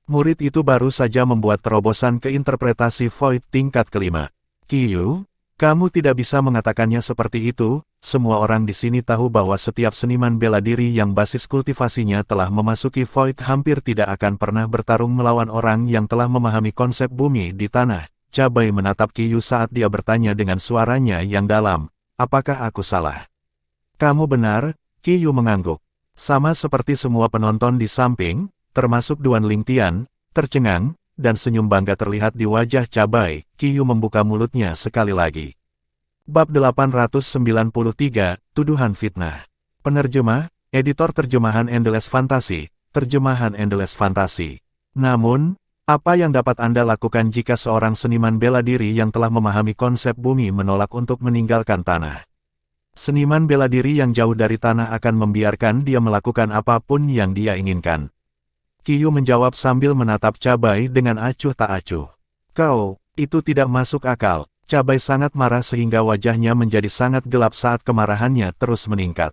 S1: Murid itu baru saja membuat terobosan ke interpretasi Void tingkat kelima. Qiyu, kamu tidak bisa mengatakannya seperti itu. Semua orang di sini tahu bahwa setiap seniman bela diri yang basis kultivasinya telah memasuki Void hampir tidak akan pernah bertarung melawan orang yang telah memahami konsep bumi di tanah. Cabai menatap Qiyu saat dia bertanya dengan suaranya yang dalam, apakah aku salah? Kamu benar, Qiyu mengangguk. Sama seperti semua penonton di samping, termasuk Duan Lingtian, tercengang, dan senyum bangga terlihat di wajah Cabai. Qiyu membuka mulutnya sekali lagi. Bab 893, Tuduhan Fitnah. Penerjemah, Editor Terjemahan Endless Fantasy, Terjemahan Endless Fantasy. Namun, apa yang dapat Anda lakukan jika seorang seniman bela diri yang telah memahami konsep bumi menolak untuk meninggalkan tanah? Seniman bela diri yang jauh dari tanah akan membiarkan dia melakukan apapun yang dia inginkan. Qiyu menjawab sambil menatap Cabai dengan acuh tak acuh. Kau, itu tidak masuk akal. Cabai sangat marah sehingga wajahnya menjadi sangat gelap saat kemarahannya terus meningkat.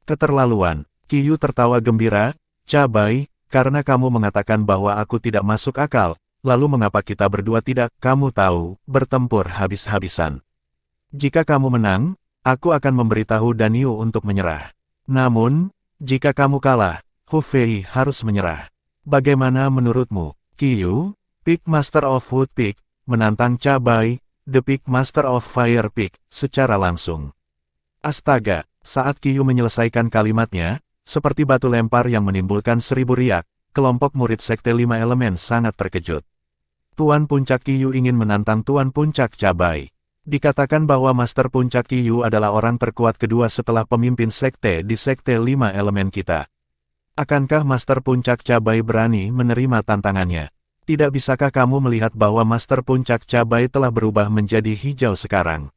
S1: Keterlaluan, Qiyu tertawa gembira, Cabai, karena kamu mengatakan bahwa aku tidak masuk akal, lalu mengapa kita berdua tidak, kamu tahu, bertempur habis-habisan. Jika kamu menang, aku akan memberitahu Danyu untuk menyerah. Namun, jika kamu kalah, Hu Fei harus menyerah. Bagaimana menurutmu, Qiyu? Peak Master of Wood Peak, menantang Cabai, The Peak Master of Fire Peak, secara langsung. Astaga, saat Qiyu menyelesaikan kalimatnya, seperti batu lempar yang menimbulkan 1000 riak, kelompok murid Sekte 5 Elemen sangat terkejut. Tuan Puncak Qiyu ingin menantang Tuan Puncak Cabai. Dikatakan bahwa Master Puncak Qiyu adalah orang terkuat kedua setelah pemimpin sekte di Sekte 5 Elemen kita. Akankah Master Puncak Cabai berani menerima tantangannya? Tidak bisakah kamu melihat bahwa Master Puncak Cabai telah berubah menjadi hijau sekarang?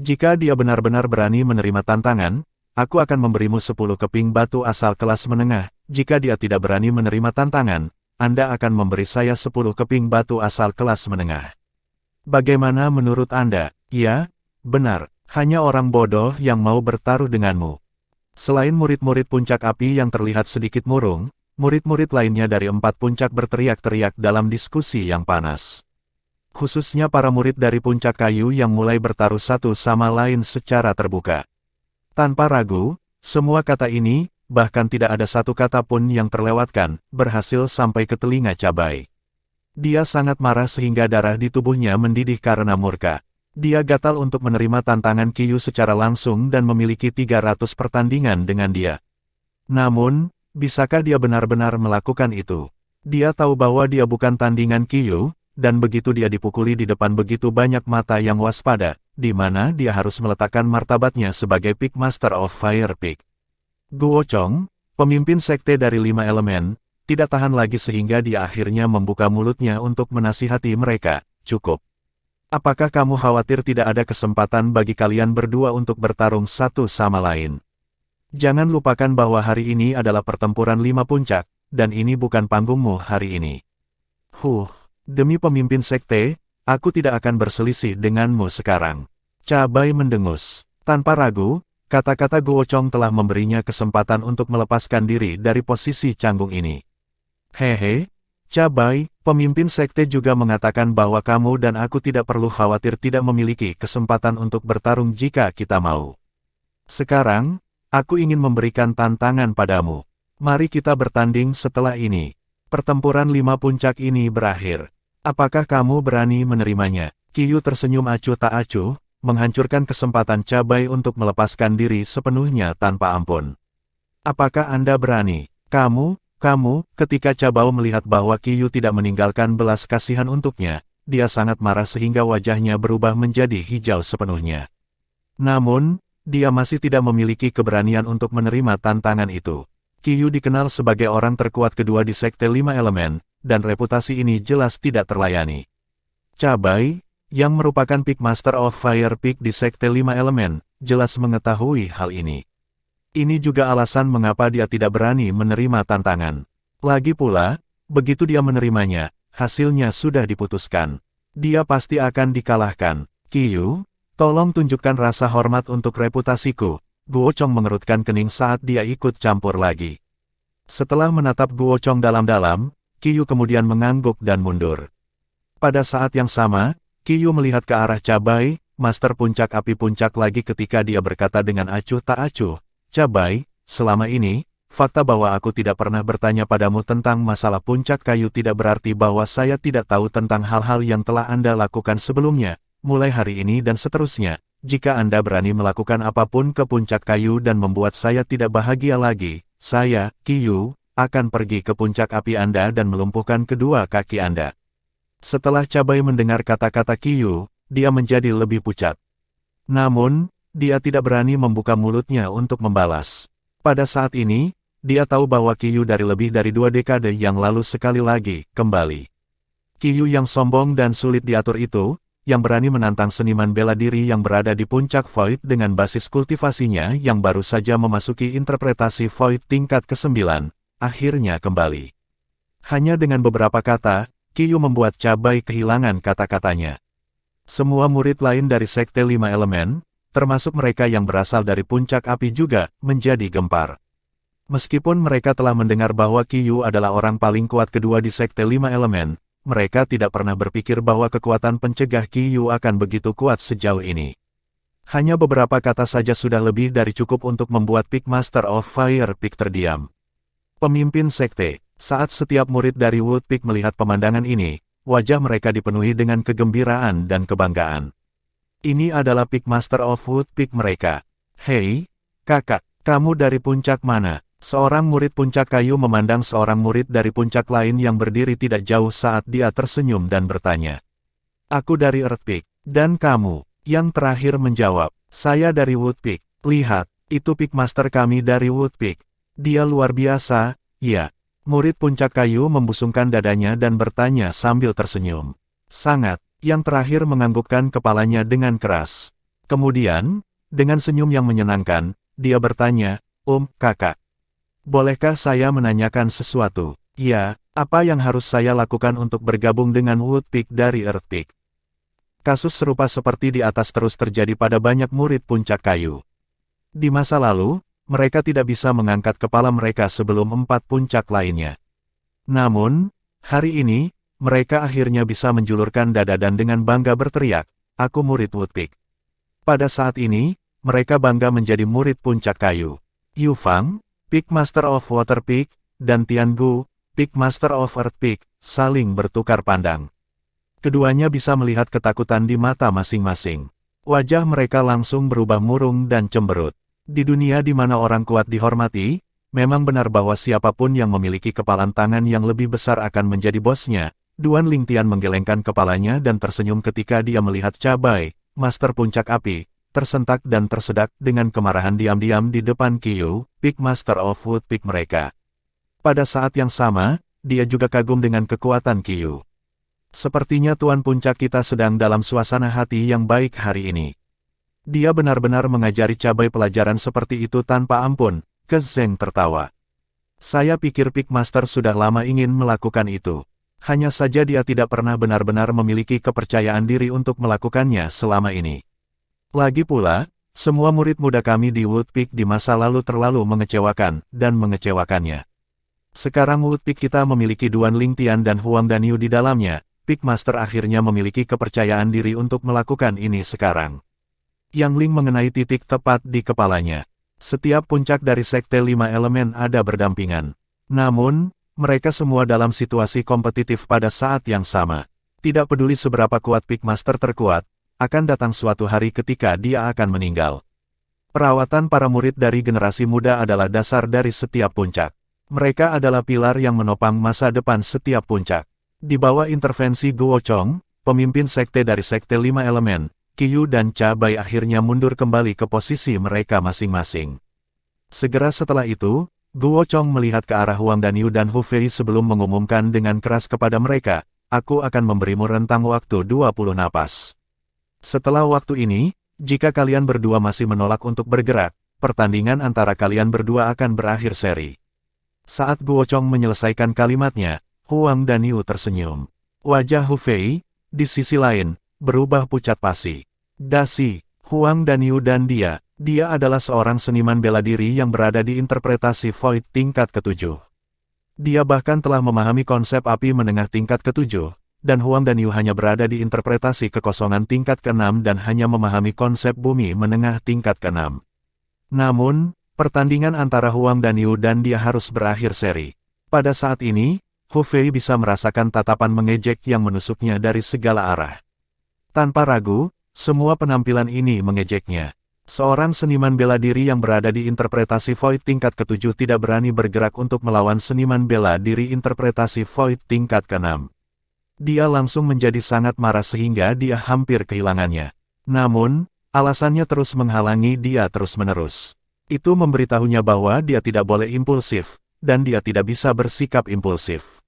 S1: Jika dia benar-benar berani menerima tantangan, aku akan memberimu 10 keping batu asal kelas menengah. Jika dia tidak berani menerima tantangan, Anda akan memberi saya 10 keping batu asal kelas menengah. Bagaimana menurut Anda? Ya, benar, hanya orang bodoh yang mau bertaruh denganmu. Selain murid-murid puncak api yang terlihat sedikit murung, murid-murid lainnya dari 4 puncak berteriak-teriak dalam diskusi yang panas. Khususnya para murid dari puncak kayu yang mulai bertaruh satu sama lain secara terbuka. Tanpa ragu, semua kata ini, bahkan tidak ada satu kata pun yang terlewatkan, berhasil sampai ke telinga Cabai. Dia sangat marah sehingga darah di tubuhnya mendidih karena murka. Dia gatal untuk menerima tantangan Qiyu secara langsung dan memiliki 300 pertandingan dengan dia. Namun, bisakah dia benar-benar melakukan itu? Dia tahu bahwa dia bukan tandingan Qiyu, dan begitu dia dipukuli di depan begitu banyak mata yang waspada, di mana dia harus meletakkan martabatnya sebagai Peak Master of Fire Peak. Guo Chong, pemimpin sekte dari 5 elemen, tidak tahan lagi sehingga dia akhirnya membuka mulutnya untuk menasihati mereka. Cukup. Apakah kamu khawatir tidak ada kesempatan bagi kalian berdua untuk bertarung satu sama lain? Jangan lupakan bahwa hari ini adalah pertempuran 5 puncak, dan ini bukan panggungmu hari ini. Demi pemimpin sekte, aku tidak akan berselisih denganmu sekarang. Cabai mendengus. Tanpa ragu, kata-kata Guo Chong telah memberinya kesempatan untuk melepaskan diri dari posisi canggung ini. Hehe, Cabai, pemimpin sekte juga mengatakan bahwa kamu dan aku tidak perlu khawatir tidak memiliki kesempatan untuk bertarung jika kita mau. Sekarang, aku ingin memberikan tantangan padamu. Mari kita bertanding setelah ini. Pertempuran 5 puncak ini berakhir. Apakah kamu berani menerimanya? Qiyu tersenyum acuh tak acuh, menghancurkan kesempatan Cabai untuk melepaskan diri sepenuhnya tanpa ampun. Apakah Anda berani? Kamu, ketika Cabao melihat bahwa Qiyu tidak meninggalkan belas kasihan untuknya, dia sangat marah sehingga wajahnya berubah menjadi hijau sepenuhnya. Namun, dia masih tidak memiliki keberanian untuk menerima tantangan itu. Qiyu dikenal sebagai orang terkuat kedua di Sekte 5 Elemen, dan reputasi ini jelas tidak terlayani. Cabai, yang merupakan Peak Master of Fire Peak di Sekte 5 Elemen, jelas mengetahui hal ini. Ini juga alasan mengapa dia tidak berani menerima tantangan. Lagi pula, begitu dia menerimanya, hasilnya sudah diputuskan. Dia pasti akan dikalahkan. Qiyu, tolong tunjukkan rasa hormat untuk reputasiku. Guo Chong mengerutkan kening saat dia ikut campur lagi. Setelah menatap Guo Chong dalam-dalam, Qiyu kemudian mengangguk dan mundur. Pada saat yang sama, Qiyu melihat ke arah Cabai, Master Puncak Api Puncak lagi ketika dia berkata dengan acuh tak acuh, Cabai, selama ini, fakta bahwa aku tidak pernah bertanya padamu tentang masalah puncak kayu tidak berarti bahwa saya tidak tahu tentang hal-hal yang telah Anda lakukan sebelumnya, mulai hari ini dan seterusnya. Jika Anda berani melakukan apapun ke puncak kayu dan membuat saya tidak bahagia lagi, saya, Qiyu, akan pergi ke puncak api Anda dan melumpuhkan kedua kaki Anda. Setelah Cabai mendengar kata-kata Qiyu, dia menjadi lebih pucat. Namun, dia tidak berani membuka mulutnya untuk membalas. Pada saat ini, dia tahu bahwa Qiyu dari lebih dari 2 dekade yang lalu sekali lagi, kembali. Qiyu yang sombong dan sulit diatur itu, yang berani menantang seniman bela diri yang berada di puncak Void dengan basis kultivasinya yang baru saja memasuki interpretasi Void tingkat ke-9, akhirnya kembali. Hanya dengan beberapa kata, Qiyu membuat Cabai kehilangan kata-katanya. Semua murid lain dari Sekte 5 Elemen, termasuk mereka yang berasal dari puncak api juga, menjadi gempar. Meskipun mereka telah mendengar bahwa Qiyu adalah orang paling kuat kedua di Sekte 5 Elemen, mereka tidak pernah berpikir bahwa kekuatan pencegah Qiyu akan begitu kuat sejauh ini. Hanya beberapa kata saja sudah lebih dari cukup untuk membuat Peak Master of Fire Peak terdiam. Pemimpin Sekte, saat setiap murid dari Wood Peak melihat pemandangan ini, wajah mereka dipenuhi dengan kegembiraan dan kebanggaan. Ini adalah Peak Master of Wood Peak mereka. Hei, kakak, kamu dari puncak mana? Seorang murid puncak kayu memandang seorang murid dari puncak lain yang berdiri tidak jauh saat dia tersenyum dan bertanya. Aku dari Earth Peak. Dan kamu? Yang terakhir menjawab, saya dari Wood Peak. Lihat, itu Peak Master kami dari Wood Peak. Dia luar biasa, ya. Murid puncak kayu membusungkan dadanya dan bertanya sambil tersenyum. Sangat. Yang terakhir menganggukkan kepalanya dengan keras. Kemudian, dengan senyum yang menyenangkan, dia bertanya, kakak. Bolehkah saya menanyakan sesuatu? Ya, apa yang harus saya lakukan untuk bergabung dengan Wood Peak dari Earth Peak? Kasus serupa seperti di atas terus terjadi pada banyak murid puncak kayu. Di masa lalu, mereka tidak bisa mengangkat kepala mereka sebelum 4 puncak lainnya. Namun, hari ini, mereka akhirnya bisa menjulurkan dada dan dengan bangga berteriak, aku murid Wood Peak. Pada saat ini, mereka bangga menjadi murid puncak kayu. Yu Fang, Peak Master of Water Peak, dan Tian Gu, Peak Master of Earth Peak, saling bertukar pandang. Keduanya bisa melihat ketakutan di mata masing-masing. Wajah mereka langsung berubah murung dan cemberut. Di dunia di mana orang kuat dihormati, memang benar bahwa siapapun yang memiliki kepalan tangan yang lebih besar akan menjadi bosnya. Duan Lingtian menggelengkan kepalanya dan tersenyum ketika dia melihat Cabai, Master Puncak Api, tersentak dan tersedak dengan kemarahan diam-diam di depan Qiyu, Peak Master of Wood Peak mereka. Pada saat yang sama, dia juga kagum dengan kekuatan Qiyu. Sepertinya Tuan Puncak kita sedang dalam suasana hati yang baik hari ini. Dia benar-benar mengajari Cabai pelajaran seperti itu tanpa ampun, Ke Zeng tertawa. Saya pikir Peak Master sudah lama ingin melakukan itu. Hanya saja dia tidak pernah benar-benar memiliki kepercayaan diri untuk melakukannya selama ini. Lagi pula, semua murid muda kami di Woodpeak di masa lalu terlalu mengecewakan dan mengecewakannya. Sekarang Woodpeak kita memiliki Duan Lingtian dan Huang Danyu di dalamnya, Peak Master akhirnya memiliki kepercayaan diri untuk melakukan ini sekarang. Yang Ling mengenai titik tepat di kepalanya. Setiap puncak dari Sekte 5 Elemen ada berdampingan. Namun, mereka semua dalam situasi kompetitif pada saat yang sama. Tidak peduli seberapa kuat Peak Master terkuat, akan datang suatu hari ketika dia akan meninggal. Perawatan para murid dari generasi muda adalah dasar dari setiap puncak. Mereka adalah pilar yang menopang masa depan setiap puncak. Di bawah intervensi Guo Chong, pemimpin sekte dari Sekte 5 Elemen, Qiyu dan Cha Bai akhirnya mundur kembali ke posisi mereka masing-masing. Segera setelah itu, Guo Chong melihat ke arah Huang Danyu dan Hu Fei sebelum mengumumkan dengan keras kepada mereka, "Aku akan memberimu rentang waktu 20 napas. Setelah waktu ini, jika kalian berdua masih menolak untuk bergerak, pertandingan antara kalian berdua akan berakhir seri." Saat Guo Chong menyelesaikan kalimatnya, Huang Danyu tersenyum. Wajah Hu Fei, di sisi lain, berubah pucat pasi. Dasi, Huang Danyu dan dia adalah seorang seniman bela diri yang berada di interpretasi Void tingkat ke-7. Dia bahkan telah memahami konsep api menengah tingkat ke-7, dan Huang Danyu hanya berada di interpretasi kekosongan tingkat ke-6 dan hanya memahami konsep bumi menengah tingkat ke-6. Namun, pertandingan antara Huang Danyu dan dia harus berakhir seri. Pada saat ini, Hu Fei bisa merasakan tatapan mengejek yang menusuknya dari segala arah. Tanpa ragu, semua penampilan ini mengejeknya. Seorang seniman bela diri yang berada di interpretasi Void tingkat ke-7 tidak berani bergerak untuk melawan seniman bela diri interpretasi Void tingkat ke-6. Dia langsung menjadi sangat marah sehingga dia hampir kehilangannya. Namun, alasannya terus menghalangi dia terus-menerus. Itu memberitahunya bahwa dia tidak boleh impulsif, dan dia tidak bisa bersikap impulsif.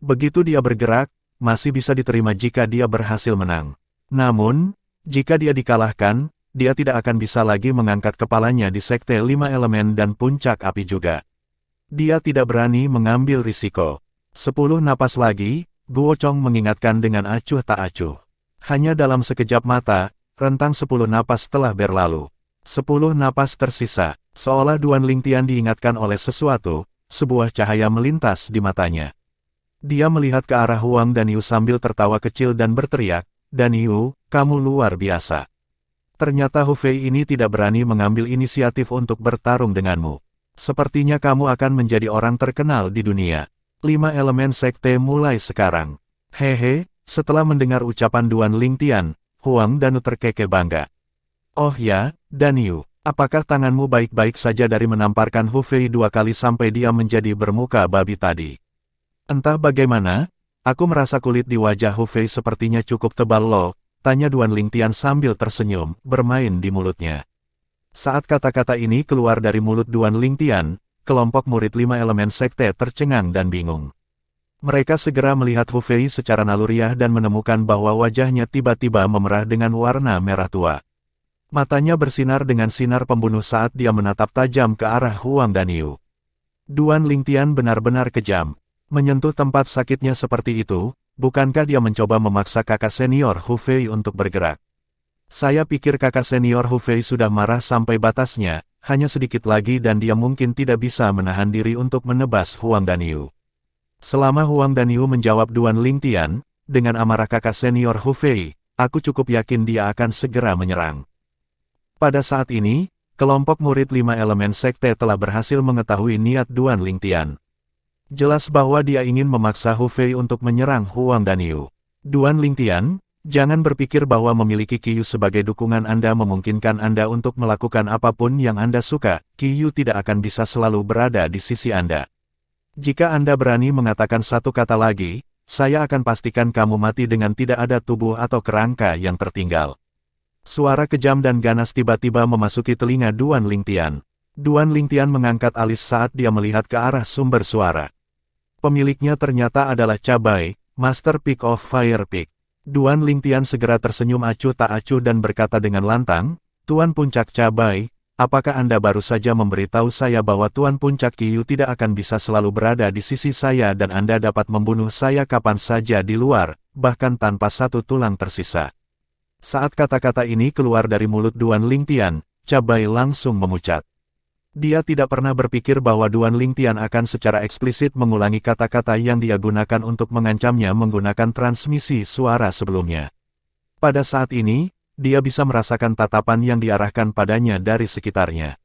S1: Begitu dia bergerak, masih bisa diterima jika dia berhasil menang. Namun, jika dia dikalahkan, dia tidak akan bisa lagi mengangkat kepalanya di Sekte 5 Elemen dan Puncak Api juga. Dia tidak berani mengambil risiko. 10 napas lagi, Guo Chong mengingatkan dengan acuh tak acuh. Hanya dalam sekejap mata, rentang 10 napas telah berlalu. 10 napas tersisa, seolah Duan Lingtian diingatkan oleh sesuatu, sebuah cahaya melintas di matanya. Dia melihat ke arah Huang Danyu sambil tertawa kecil dan berteriak, "Danyu, kamu luar biasa. Ternyata Hu Fei ini tidak berani mengambil inisiatif untuk bertarung denganmu. Sepertinya kamu akan menjadi orang terkenal di dunia. 5 elemen sekte mulai sekarang." Hehe, setelah mendengar ucapan Duan Lingtian, Huang Danyu terkekeh bangga. "Oh ya, Danyu, apakah tanganmu baik-baik saja dari menamparkan Hu Fei 2 kali sampai dia menjadi bermuka babi tadi?" "Entah bagaimana, aku merasa kulit di wajah Hu Fei sepertinya cukup tebal loh," tanya Duan Lingtian sambil tersenyum, bermain di mulutnya. Saat kata-kata ini keluar dari mulut Duan Lingtian, kelompok murid 5 elemen sekte tercengang dan bingung. Mereka segera melihat Hu Fei secara naluriah dan menemukan bahwa wajahnya tiba-tiba memerah dengan warna merah tua. Matanya bersinar dengan sinar pembunuh saat dia menatap tajam ke arah Huang Danyu. Duan Lingtian benar-benar kejam. Menyentuh tempat sakitnya seperti itu, bukankah dia mencoba memaksa kakak senior Hu Fei untuk bergerak? "Saya pikir kakak senior Hu Fei sudah marah sampai batasnya, hanya sedikit lagi dan dia mungkin tidak bisa menahan diri untuk menebas Huang Danyu." Selama Huang Danyu menjawab Duan Lingtian, dengan amarah kakak senior Hu Fei, "Aku cukup yakin dia akan segera menyerang." Pada saat ini, kelompok murid 5 elemen sekte telah berhasil mengetahui niat Duan Lingtian. Jelas bahwa dia ingin memaksa Hu Fei untuk menyerang Huang Danyu. "Duan Lingtian, jangan berpikir bahwa memiliki Qiyu sebagai dukungan Anda memungkinkan Anda untuk melakukan apapun yang Anda suka. Qiyu tidak akan bisa selalu berada di sisi Anda. Jika Anda berani mengatakan satu kata lagi, saya akan pastikan kamu mati dengan tidak ada tubuh atau kerangka yang tertinggal." Suara kejam dan ganas tiba-tiba memasuki telinga Duan Lingtian. Duan Lingtian mengangkat alis saat dia melihat ke arah sumber suara. Pemiliknya ternyata adalah Cha Bai, Master Peak of Fire Peak. Duan Lingtian segera tersenyum acuh tak acuh dan berkata dengan lantang, "Tuan Puncak Cha Bai, apakah Anda baru saja memberitahu saya bahwa Tuan Puncak Qiyu tidak akan bisa selalu berada di sisi saya dan Anda dapat membunuh saya kapan saja di luar, bahkan tanpa satu tulang tersisa?" Saat kata-kata ini keluar dari mulut Duan Lingtian, Cabai langsung memucat. Dia tidak pernah berpikir bahwa Duan Lingtian akan secara eksplisit mengulangi kata-kata yang dia gunakan untuk mengancamnya menggunakan transmisi suara sebelumnya. Pada saat ini, dia bisa merasakan tatapan yang diarahkan padanya dari sekitarnya.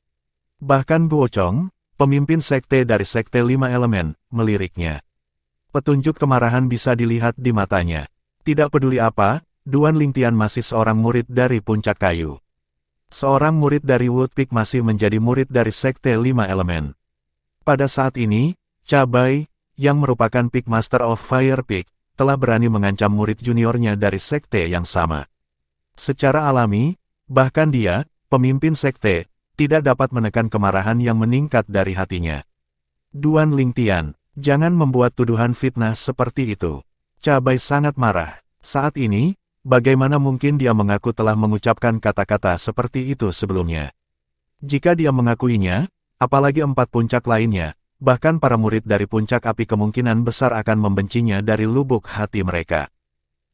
S1: Bahkan Guo Chong, pemimpin sekte dari Sekte Lima Elemen, meliriknya. Petunjuk kemarahan bisa dilihat di matanya. Tidak peduli apa, Duan Lingtian masih seorang murid dari Puncak Kayu. Seorang murid dari Wood Peak masih menjadi murid dari Sekte Lima Elemen. Pada saat ini, Cabai, yang merupakan Peak Master of Fire Peak, telah berani mengancam murid juniornya dari sekte yang sama. Secara alami, bahkan dia, pemimpin sekte, tidak dapat menekan kemarahan yang meningkat dari hatinya. Duan Lingtian, jangan membuat tuduhan fitnah seperti itu. Cabai sangat marah. Saat ini, bagaimana mungkin dia mengaku telah mengucapkan kata-kata seperti itu sebelumnya? Jika dia mengakuinya, apalagi 4 puncak lainnya, bahkan para murid dari puncak api kemungkinan besar akan membencinya dari lubuk hati mereka.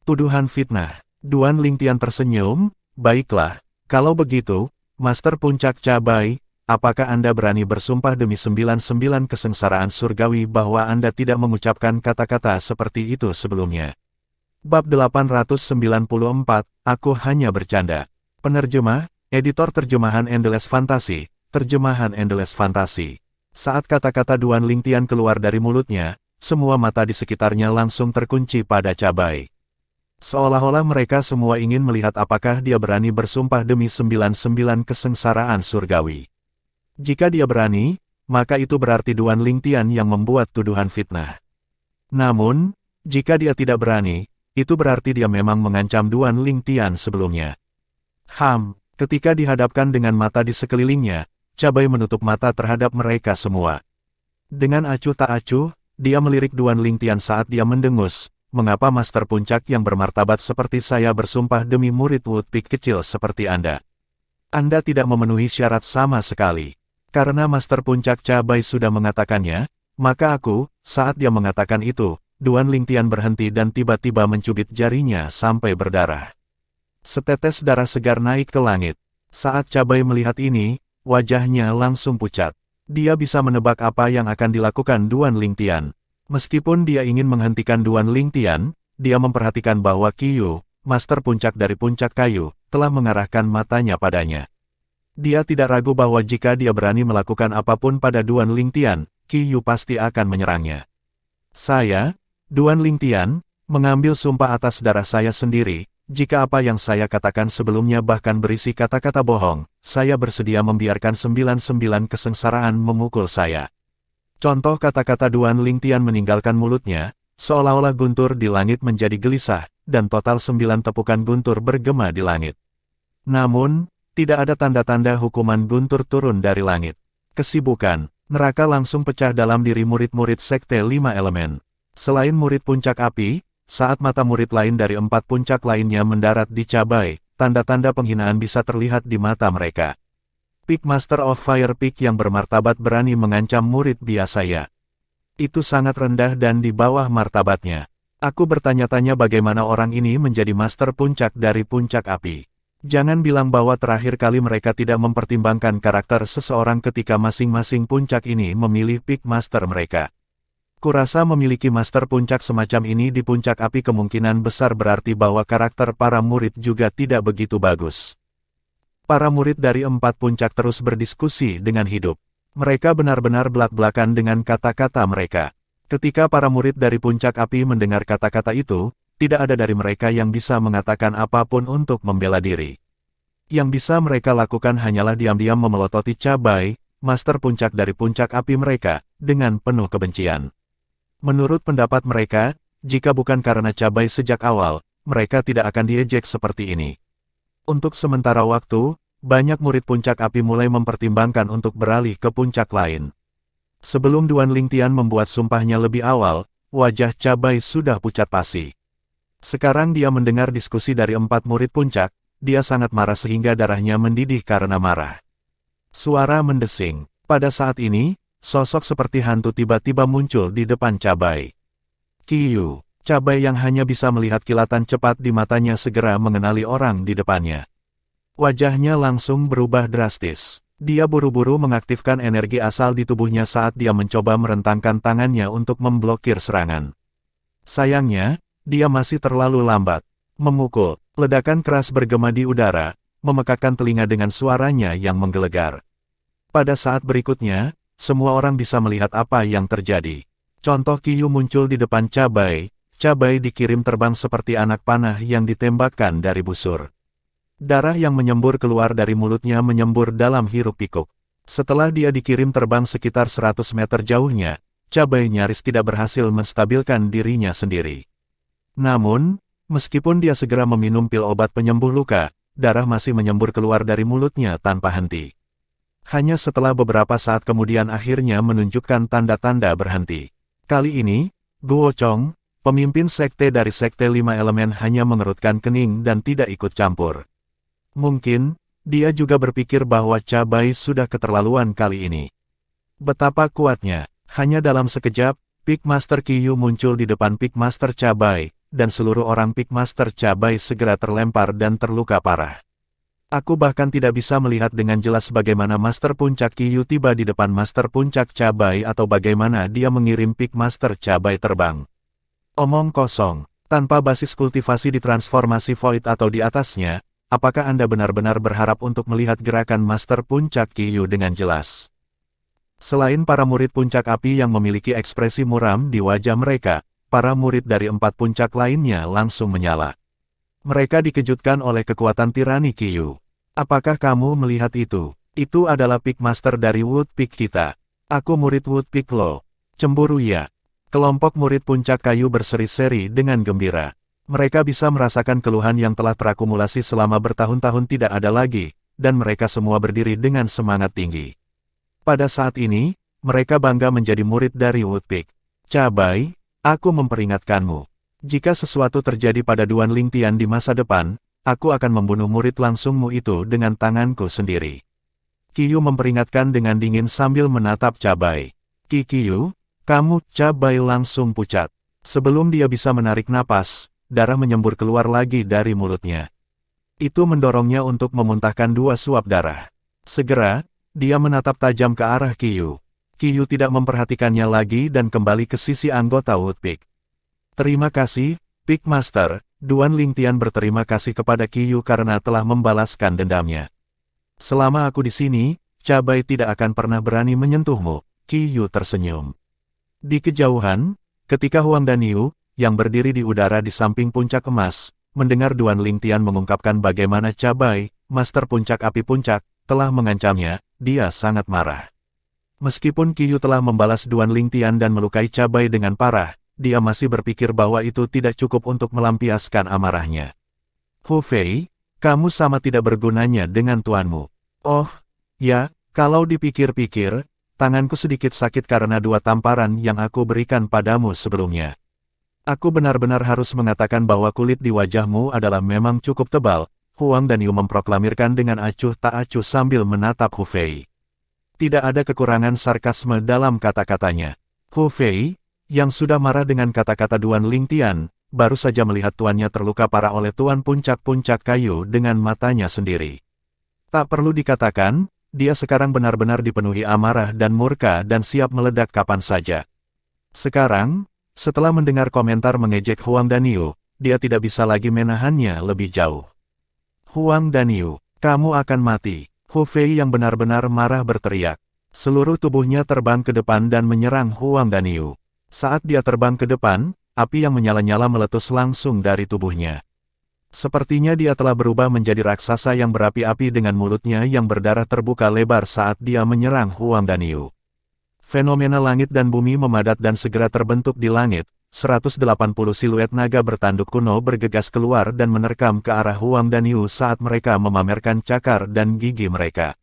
S1: Tuduhan fitnah. Duan Lingtian tersenyum, baiklah, kalau begitu, Master Puncak Cabai, apakah Anda berani bersumpah demi 99 kesengsaraan surgawi bahwa Anda tidak mengucapkan kata-kata seperti itu sebelumnya? Bab 894, aku hanya bercanda. Penerjemah, editor terjemahan Endless Fantasy, terjemahan Endless Fantasy. Saat kata-kata Duan Lingtian keluar dari mulutnya, semua mata di sekitarnya langsung terkunci pada Cabai. Seolah-olah mereka semua ingin melihat apakah dia berani bersumpah demi 99 kesengsaraan surgawi. Jika dia berani, maka itu berarti Duan Lingtian yang membuat tuduhan fitnah. Namun, jika dia tidak berani, itu berarti dia memang mengancam Duan Lingtian sebelumnya. Ketika dihadapkan dengan mata di sekelilingnya, Cabai menutup mata terhadap mereka semua. Dengan acuh tak acuh, dia melirik Duan Lingtian saat dia mendengus, mengapa Master Puncak yang bermartabat seperti saya bersumpah demi murid Wood Peak kecil seperti Anda? Anda tidak memenuhi syarat sama sekali. Karena Master Puncak Cabai sudah mengatakannya, maka aku, saat dia mengatakan itu, Duan Lingtian berhenti dan tiba-tiba mencubit jarinya sampai berdarah. Setetes darah segar naik ke langit. Saat Cabai melihat ini, wajahnya langsung pucat. Dia bisa menebak apa yang akan dilakukan Duan Lingtian. Meskipun dia ingin menghentikan Duan Lingtian, dia memperhatikan bahwa Qiyu, Master Puncak dari Puncak Kayu, telah mengarahkan matanya padanya. Dia tidak ragu bahwa jika dia berani melakukan apapun pada Duan Lingtian, Qiyu pasti akan menyerangnya. Saya, Duan Lingtian, mengambil sumpah atas darah saya sendiri, jika apa yang saya katakan sebelumnya bahkan berisi kata-kata bohong, saya bersedia membiarkan 99 kesengsaraan memukul saya. Contoh kata-kata Duan Lingtian meninggalkan mulutnya, seolah-olah guntur di langit menjadi gelisah, dan total 9 tepukan guntur bergema di langit. Namun, tidak ada tanda-tanda hukuman guntur turun dari langit. Kesibukan, neraka langsung pecah dalam diri murid-murid Sekte Lima Elemen. Selain murid Puncak Api, saat mata murid lain dari 4 puncak lainnya mendarat di Cabai, tanda-tanda penghinaan bisa terlihat di mata mereka. Peak Master of Fire Peak yang bermartabat berani mengancam murid biasa ya. Itu sangat rendah dan di bawah martabatnya. Aku bertanya-tanya bagaimana orang ini menjadi Master Puncak dari Puncak Api. Jangan bilang bahwa terakhir kali mereka tidak mempertimbangkan karakter seseorang ketika masing-masing puncak ini memilih Peak Master mereka. Kurasa memiliki Master Puncak semacam ini di Puncak Api kemungkinan besar berarti bahwa karakter para murid juga tidak begitu bagus. Para murid dari 4 puncak terus berdiskusi dengan hidup. Mereka benar-benar belak-belakan dengan kata-kata mereka. Ketika para murid dari Puncak Api mendengar kata-kata itu, tidak ada dari mereka yang bisa mengatakan apapun untuk membela diri. Yang bisa mereka lakukan hanyalah diam-diam memelototi Cabai, Master Puncak dari Puncak Api mereka, dengan penuh kebencian. Menurut pendapat mereka, jika bukan karena Cabai sejak awal, mereka tidak akan diejek seperti ini. Untuk sementara waktu, banyak murid Puncak Api mulai mempertimbangkan untuk beralih ke puncak lain. Sebelum Duan Lingtian membuat sumpahnya lebih awal, wajah Cabai sudah pucat pasi. Sekarang dia mendengar diskusi dari 4 murid puncak, dia sangat marah sehingga darahnya mendidih karena marah. Suara mendesing. Pada saat ini, sosok seperti hantu tiba-tiba muncul di depan Cabai. Qiyu, Cabai yang hanya bisa melihat kilatan cepat di matanya segera mengenali orang di depannya. Wajahnya langsung berubah drastis. Dia buru-buru mengaktifkan energi asal di tubuhnya saat dia mencoba merentangkan tangannya untuk memblokir serangan. Sayangnya, dia masih terlalu lambat. Memukul, ledakan keras bergema di udara, memekakkan telinga dengan suaranya yang menggelegar. Pada saat berikutnya, semua orang bisa melihat apa yang terjadi. Contoh Qiyu muncul di depan Cabai. Cabai dikirim terbang seperti anak panah yang ditembakkan dari busur. Darah yang menyembur keluar dari mulutnya menyembur dalam hiruk-pikuk. Setelah dia dikirim terbang sekitar 100 meter jauhnya, Cabai nyaris tidak berhasil menstabilkan dirinya sendiri. Namun, meskipun dia segera meminum pil obat penyembuh luka, darah masih menyembur keluar dari mulutnya tanpa henti. Hanya setelah beberapa saat kemudian akhirnya menunjukkan tanda-tanda berhenti. Kali ini, Guo Chong, pemimpin sekte dari Sekte Lima Elemen hanya mengerutkan kening dan tidak ikut campur. Mungkin, dia juga berpikir bahwa Cabai sudah keterlaluan kali ini. Betapa kuatnya, hanya dalam sekejap, Peak Master Qiyu muncul di depan Peak Master Cabai, dan seluruh orang Peak Master Cabai segera terlempar dan terluka parah. Aku bahkan tidak bisa melihat dengan jelas bagaimana Master Puncak Qiyu tiba di depan Master Puncak Cabai atau bagaimana dia mengirim Peak Master Cabai terbang. Omong kosong, tanpa basis kultivasi di transformasi Void atau di atasnya, apakah Anda benar-benar berharap untuk melihat gerakan Master Puncak Qiyu dengan jelas? Selain para murid puncak api yang memiliki ekspresi muram di wajah mereka, para murid dari 4 puncak lainnya langsung menyala. Mereka dikejutkan oleh kekuatan tirani Qiyu. Apakah kamu melihat itu? Itu adalah Peak Master dari Wood Peak kita. Aku murid Wood Peak lo. Cemburu ya. Kelompok murid puncak kayu berseri-seri dengan gembira. Mereka bisa merasakan keluhan yang telah terakumulasi selama bertahun-tahun tidak ada lagi, dan mereka semua berdiri dengan semangat tinggi. Pada saat ini, mereka bangga menjadi murid dari Wood Peak. Cabai, aku memperingatkanmu. Jika sesuatu terjadi pada Duan Lingtian di masa depan, aku akan membunuh murid langsungmu itu dengan tanganku sendiri. Qiyu memperingatkan dengan dingin sambil menatap Cabai. Qiyu, kamu, Cabai langsung pucat. Sebelum dia bisa menarik napas, darah menyembur keluar lagi dari mulutnya. Itu mendorongnya untuk memuntahkan 2 suap darah. Segera, dia menatap tajam ke arah Qiyu. Qiyu tidak memperhatikannya lagi dan kembali ke sisi anggota Wood Peak. Terima kasih, Peak Master. Duan Lingtian berterima kasih kepada Qiyu karena telah membalaskan dendamnya. Selama aku di sini, Cabai tidak akan pernah berani menyentuhmu. Qiyu tersenyum. Di kejauhan, ketika Huang Danyu, yang berdiri di udara di samping puncak emas, mendengar Duan Lingtian mengungkapkan bagaimana Cabai, Master Puncak Api Puncak, telah mengancamnya, dia sangat marah. Meskipun Qiyu telah membalas Duan Lingtian dan melukai Cabai dengan parah, dia masih berpikir bahwa itu tidak cukup untuk melampiaskan amarahnya. Hu Fei, kamu sama tidak bergunanya dengan tuanmu. Oh, ya, kalau dipikir-pikir, tanganku sedikit sakit karena 2 tamparan yang aku berikan padamu sebelumnya. Aku benar-benar harus mengatakan bahwa kulit di wajahmu adalah memang cukup tebal, Huang Danyu memproklamirkan dengan acuh tak acuh sambil menatap Hu Fei. Tidak ada kekurangan sarkasme dalam kata-katanya. Hu Fei, yang sudah marah dengan kata-kata Duan Lingtian, baru saja melihat tuannya terluka parah oleh Tuan Puncak-Puncak Kayu dengan matanya sendiri. Tak perlu dikatakan, dia sekarang benar-benar dipenuhi amarah dan murka dan siap meledak kapan saja. Sekarang, setelah mendengar komentar mengejek Huang Danyu, dia tidak bisa lagi menahannya lebih jauh. Huang Danyu, kamu akan mati. Hu Fei yang benar-benar marah berteriak. Seluruh tubuhnya terbang ke depan dan menyerang Huang Danyu. Saat dia terbang ke depan, api yang menyala-nyala meletus langsung dari tubuhnya. Sepertinya dia telah berubah menjadi raksasa yang berapi-api dengan mulutnya yang berdarah terbuka lebar saat dia menyerang Huang Danyu. Fenomena langit dan bumi memadat dan segera terbentuk di langit. 180 siluet naga bertanduk kuno bergegas keluar dan menerkam ke arah Huang Danyu saat mereka memamerkan cakar dan gigi mereka.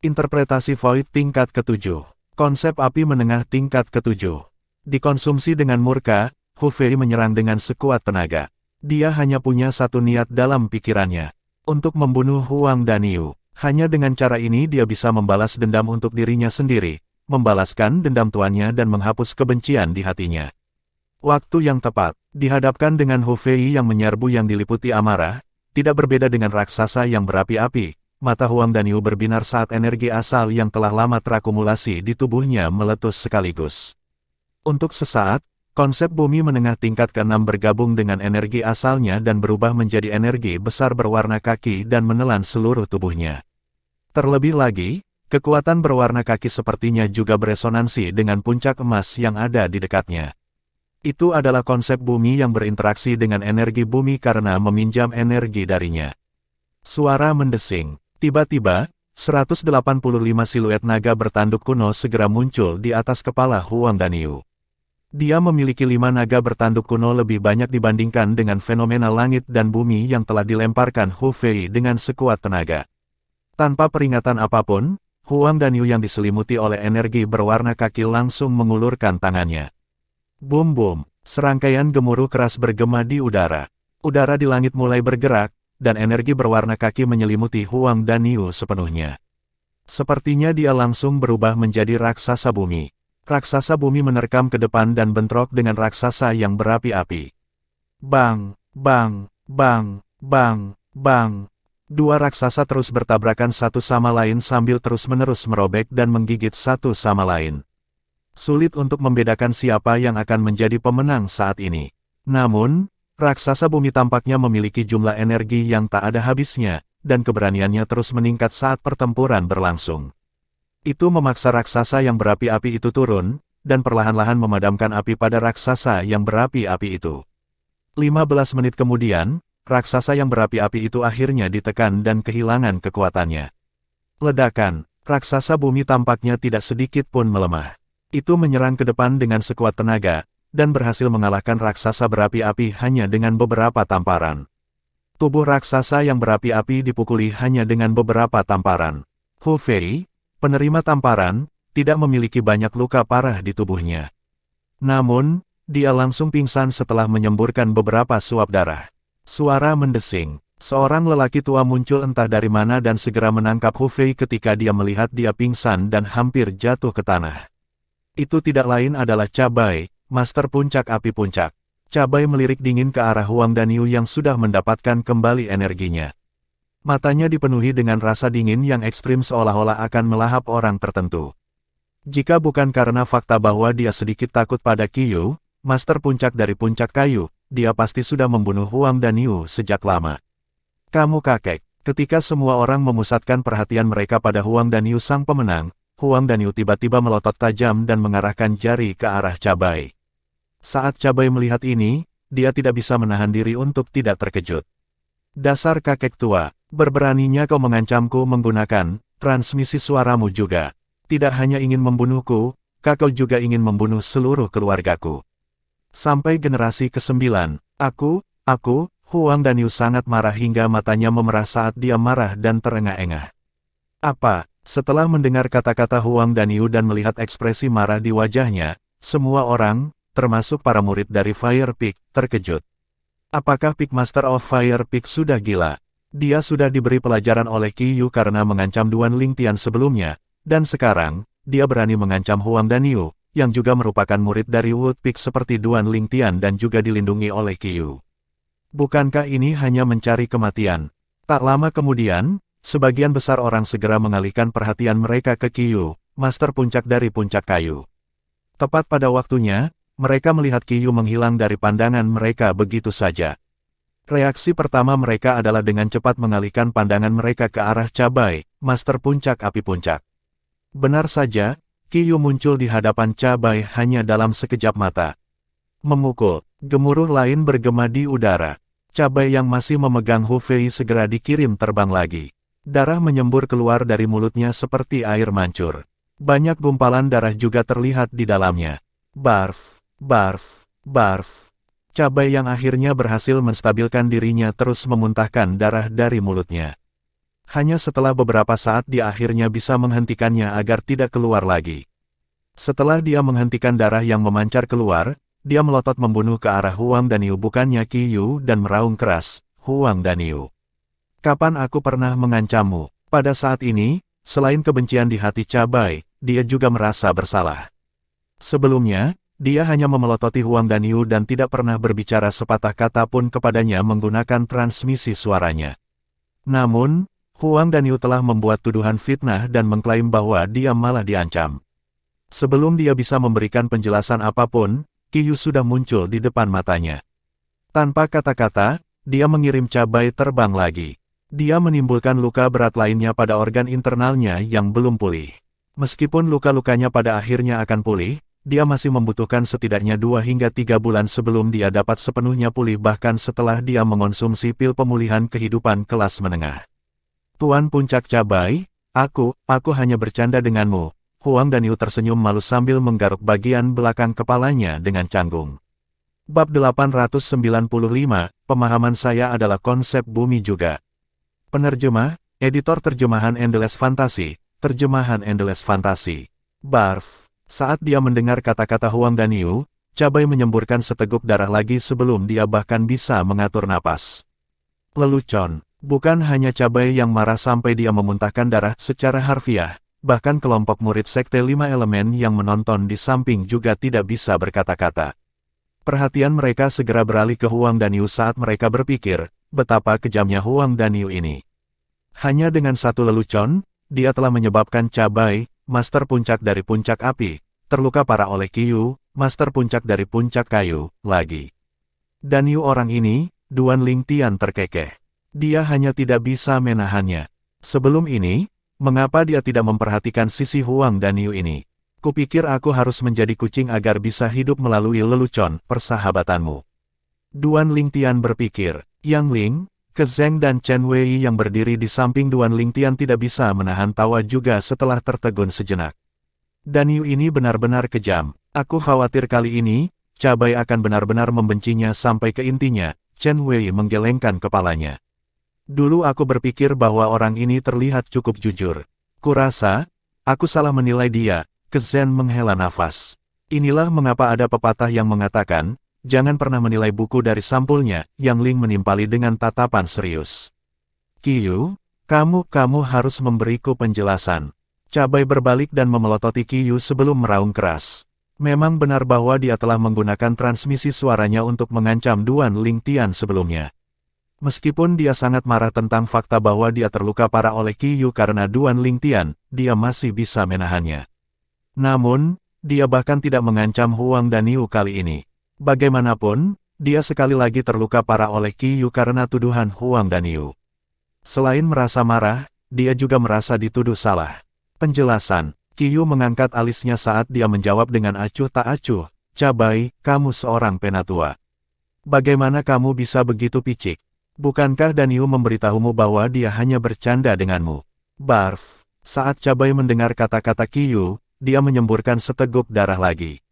S1: Interpretasi Void tingkat ke-7. Konsep api menengah tingkat ke-7. Dikonsumsi dengan murka, Hu Fei menyerang dengan sekuat tenaga. Dia hanya punya satu niat dalam pikirannya. Untuk membunuh Huang Danyu. Hanya dengan cara ini dia bisa membalas dendam untuk dirinya sendiri, membalaskan dendam tuannya dan menghapus kebencian di hatinya. Waktu yang tepat, dihadapkan dengan Hu Fei yang menyerbu yang diliputi amarah, tidak berbeda dengan raksasa yang berapi-api. Mata Huang Danyu berbinar saat energi asal yang telah lama terakumulasi di tubuhnya meletus sekaligus. Untuk sesaat, konsep bumi menengah tingkat ke-6 bergabung dengan energi asalnya dan berubah menjadi energi besar berwarna kaki dan menelan seluruh tubuhnya. Terlebih lagi, kekuatan berwarna kaki sepertinya juga beresonansi dengan puncak emas yang ada di dekatnya. Itu adalah konsep bumi yang berinteraksi dengan energi bumi karena meminjam energi darinya. Suara mendesing. Tiba-tiba, 185 siluet naga bertanduk kuno segera muncul di atas kepala Huang Danyu. Dia memiliki 5 naga bertanduk kuno lebih banyak dibandingkan dengan fenomena langit dan bumi yang telah dilemparkan Hu Fei dengan sekuat tenaga. Tanpa peringatan apapun, Huang Danyu yang diselimuti oleh energi berwarna kaki langsung mengulurkan tangannya. Bum-bum, serangkaian gemuruh keras bergema di udara. Udara di langit mulai bergerak, dan energi berwarna kaki menyelimuti Huang Danyu sepenuhnya. Sepertinya dia langsung berubah menjadi raksasa bumi. Raksasa bumi menerkam ke depan dan bentrok dengan raksasa yang berapi-api. Bang, bang, bang, bang, bang. Dua raksasa terus bertabrakan satu sama lain sambil terus-menerus merobek dan menggigit satu sama lain. Sulit untuk membedakan siapa yang akan menjadi pemenang saat ini. Namun, raksasa bumi tampaknya memiliki jumlah energi yang tak ada habisnya, dan keberaniannya terus meningkat saat pertempuran berlangsung. Itu memaksa raksasa yang berapi-api itu turun, dan perlahan-lahan memadamkan api pada raksasa yang berapi-api itu. 15 menit kemudian, raksasa yang berapi-api itu akhirnya ditekan dan kehilangan kekuatannya. Ledakan, raksasa bumi tampaknya tidak sedikit pun melemah. Itu menyerang ke depan dengan sekuat tenaga, dan berhasil mengalahkan raksasa berapi-api hanya dengan beberapa tamparan. Tubuh raksasa yang berapi-api dipukuli hanya dengan beberapa tamparan. Hu Fei, penerima tamparan, tidak memiliki banyak luka parah di tubuhnya. Namun, dia langsung pingsan setelah menyemburkan beberapa suap darah. Suara mendesing. Seorang lelaki tua muncul entah dari mana dan segera menangkap Hu Fei ketika dia melihat dia pingsan dan hampir jatuh ke tanah. Itu tidak lain adalah Cabai, Master Puncak Api Puncak. Cabai melirik dingin ke arah Huang Danyu yang sudah mendapatkan kembali energinya. Matanya dipenuhi dengan rasa dingin yang ekstrim seolah-olah akan melahap orang tertentu. Jika bukan karena fakta bahwa dia sedikit takut pada Qiyu, Master Puncak dari Puncak Kayu, dia pasti sudah membunuh Huang Danyu sejak lama. Kamu kakek. Ketika semua orang memusatkan perhatian mereka pada Huang Danyu sang pemenang, Huang Danyu tiba-tiba melotot tajam dan mengarahkan jari ke arah Cabai. Saat Cabai melihat ini, dia tidak bisa menahan diri untuk tidak terkejut. Dasar kakek tua, berberaninya kau mengancamku menggunakan transmisi suaramu juga. Tidak hanya ingin membunuhku, kau juga ingin membunuh seluruh keluargaku. Sampai generasi ke-9, aku, Huang Danyu sangat marah hingga matanya memerah saat dia marah dan terengah-engah. Apa? Setelah mendengar kata-kata Huang Danyu dan melihat ekspresi marah di wajahnya, semua orang, termasuk para murid dari Fire Peak, terkejut. Apakah Peak Master of Fire Peak sudah gila? Dia sudah diberi pelajaran oleh Qiyu karena mengancam Duan Lingtian sebelumnya, dan sekarang, dia berani mengancam Huang Danyu, yang juga merupakan murid dari Wood Peak seperti Duan Lingtian dan juga dilindungi oleh Qiyu. Bukankah ini hanya mencari kematian? Tak lama kemudian, sebagian besar orang segera mengalihkan perhatian mereka ke Qiyu, Master Puncak dari Puncak Kayu. Tepat pada waktunya, mereka melihat Qiyu menghilang dari pandangan mereka begitu saja. Reaksi pertama mereka adalah dengan cepat mengalihkan pandangan mereka ke arah Cabai, Master Puncak Api Puncak. Benar saja, Qiyu muncul di hadapan Cabai hanya dalam sekejap mata. Memukul, gemuruh lain bergema di udara. Cabai yang masih memegang Hu Fei segera dikirim terbang lagi. Darah menyembur keluar dari mulutnya seperti air mancur. Banyak gumpalan darah juga terlihat di dalamnya. Barf, barf, barf. Cabai yang akhirnya berhasil menstabilkan dirinya terus memuntahkan darah dari mulutnya. Hanya setelah beberapa saat dia akhirnya bisa menghentikannya agar tidak keluar lagi. Setelah dia menghentikan darah yang memancar keluar, dia melotot membunuh ke arah Huang Danyu bukannya Qiyu dan meraung keras, Huang Danyu. Kapan aku pernah mengancammu? Pada saat ini, selain kebencian di hati Cabai, dia juga merasa bersalah. Sebelumnya, Dia hanya memelototi Huang Daniu dan tidak pernah berbicara sepatah kata pun kepadanya menggunakan transmisi suaranya. Namun, Huang Daniu telah membuat tuduhan fitnah dan mengklaim bahwa dia malah diancam. Sebelum dia bisa memberikan penjelasan apapun, Qiyu sudah muncul di depan matanya. Tanpa kata-kata, dia mengirim cabai terbang lagi. Dia menimbulkan luka berat lainnya pada organ internalnya yang belum pulih. Meskipun luka-lukanya pada akhirnya akan pulih, dia masih membutuhkan setidaknya 2 hingga 3 bulan sebelum dia dapat sepenuhnya pulih bahkan setelah dia mengonsumsi pil pemulihan kehidupan kelas menengah. Tuan Puncak Cabai, aku hanya bercanda denganmu. Huang Daniu tersenyum malu sambil menggaruk bagian belakang kepalanya dengan canggung. Bab 895, pemahaman saya adalah konsep bumi juga. Penerjemah, editor terjemahan Endless Fantasy, terjemahan Endless Fantasy. Barf. Saat dia mendengar kata-kata Huang Daniu, cabai menyemburkan seteguk darah lagi sebelum dia bahkan bisa mengatur napas. Lelucon, bukan hanya cabai yang marah sampai dia memuntahkan darah secara harfiah, bahkan kelompok murid Sekte 5 Elemen yang menonton di samping juga tidak bisa berkata-kata. Perhatian mereka segera beralih ke Huang Daniu saat mereka berpikir, betapa kejamnya Huang Daniu ini. Hanya dengan satu lelucon, dia telah menyebabkan cabai, Master Puncak dari Puncak Api, terluka parah oleh Qiyu, Master Puncak dari Puncak Kayu, lagi. Daniu orang ini, Duan Lingtian terkekeh. Dia hanya tidak bisa menahannya. Sebelum ini, mengapa dia tidak memperhatikan sisi Huang Daniu ini? Kupikir aku harus menjadi kucing agar bisa hidup melalui lelucon persahabatanmu. Duan Lingtian berpikir, Yang Ling, Kezeng dan Chen Wei yang berdiri di samping Duan Lingtian tidak bisa menahan tawa juga setelah tertegun sejenak. Daniu ini benar-benar kejam. Aku khawatir kali ini, cabai akan benar-benar membencinya sampai ke intinya. Chen Wei menggelengkan kepalanya. Dulu aku berpikir bahwa orang ini terlihat cukup jujur. Kurasa, aku salah menilai dia. Kezeng menghela nafas. Inilah mengapa ada pepatah yang mengatakan, jangan pernah menilai buku dari sampulnya, Yang Ling menimpali dengan tatapan serius. Qiyu, kamu harus memberiku penjelasan. Cabai berbalik dan memelototi Qiyu sebelum meraung keras. Memang benar bahwa dia telah menggunakan transmisi suaranya untuk mengancam Duan Lingtian sebelumnya. Meskipun dia sangat marah tentang fakta bahwa dia terluka parah oleh Qiyu karena Duan Lingtian, dia masih bisa menahannya. Namun, dia bahkan tidak mengancam Huang Daniu kali ini. Bagaimanapun, dia sekali lagi terluka parah oleh Qiyu karena tuduhan Huang Daniu. Selain merasa marah, dia juga merasa dituduh salah. Penjelasan, Qiyu mengangkat alisnya saat dia menjawab dengan acuh tak acuh, cabai, kamu seorang penatua. Bagaimana kamu bisa begitu picik? Bukankah Daniu memberitahumu bahwa dia hanya bercanda denganmu? Barf, saat cabai mendengar kata-kata Qiyu, dia menyemburkan seteguk darah lagi.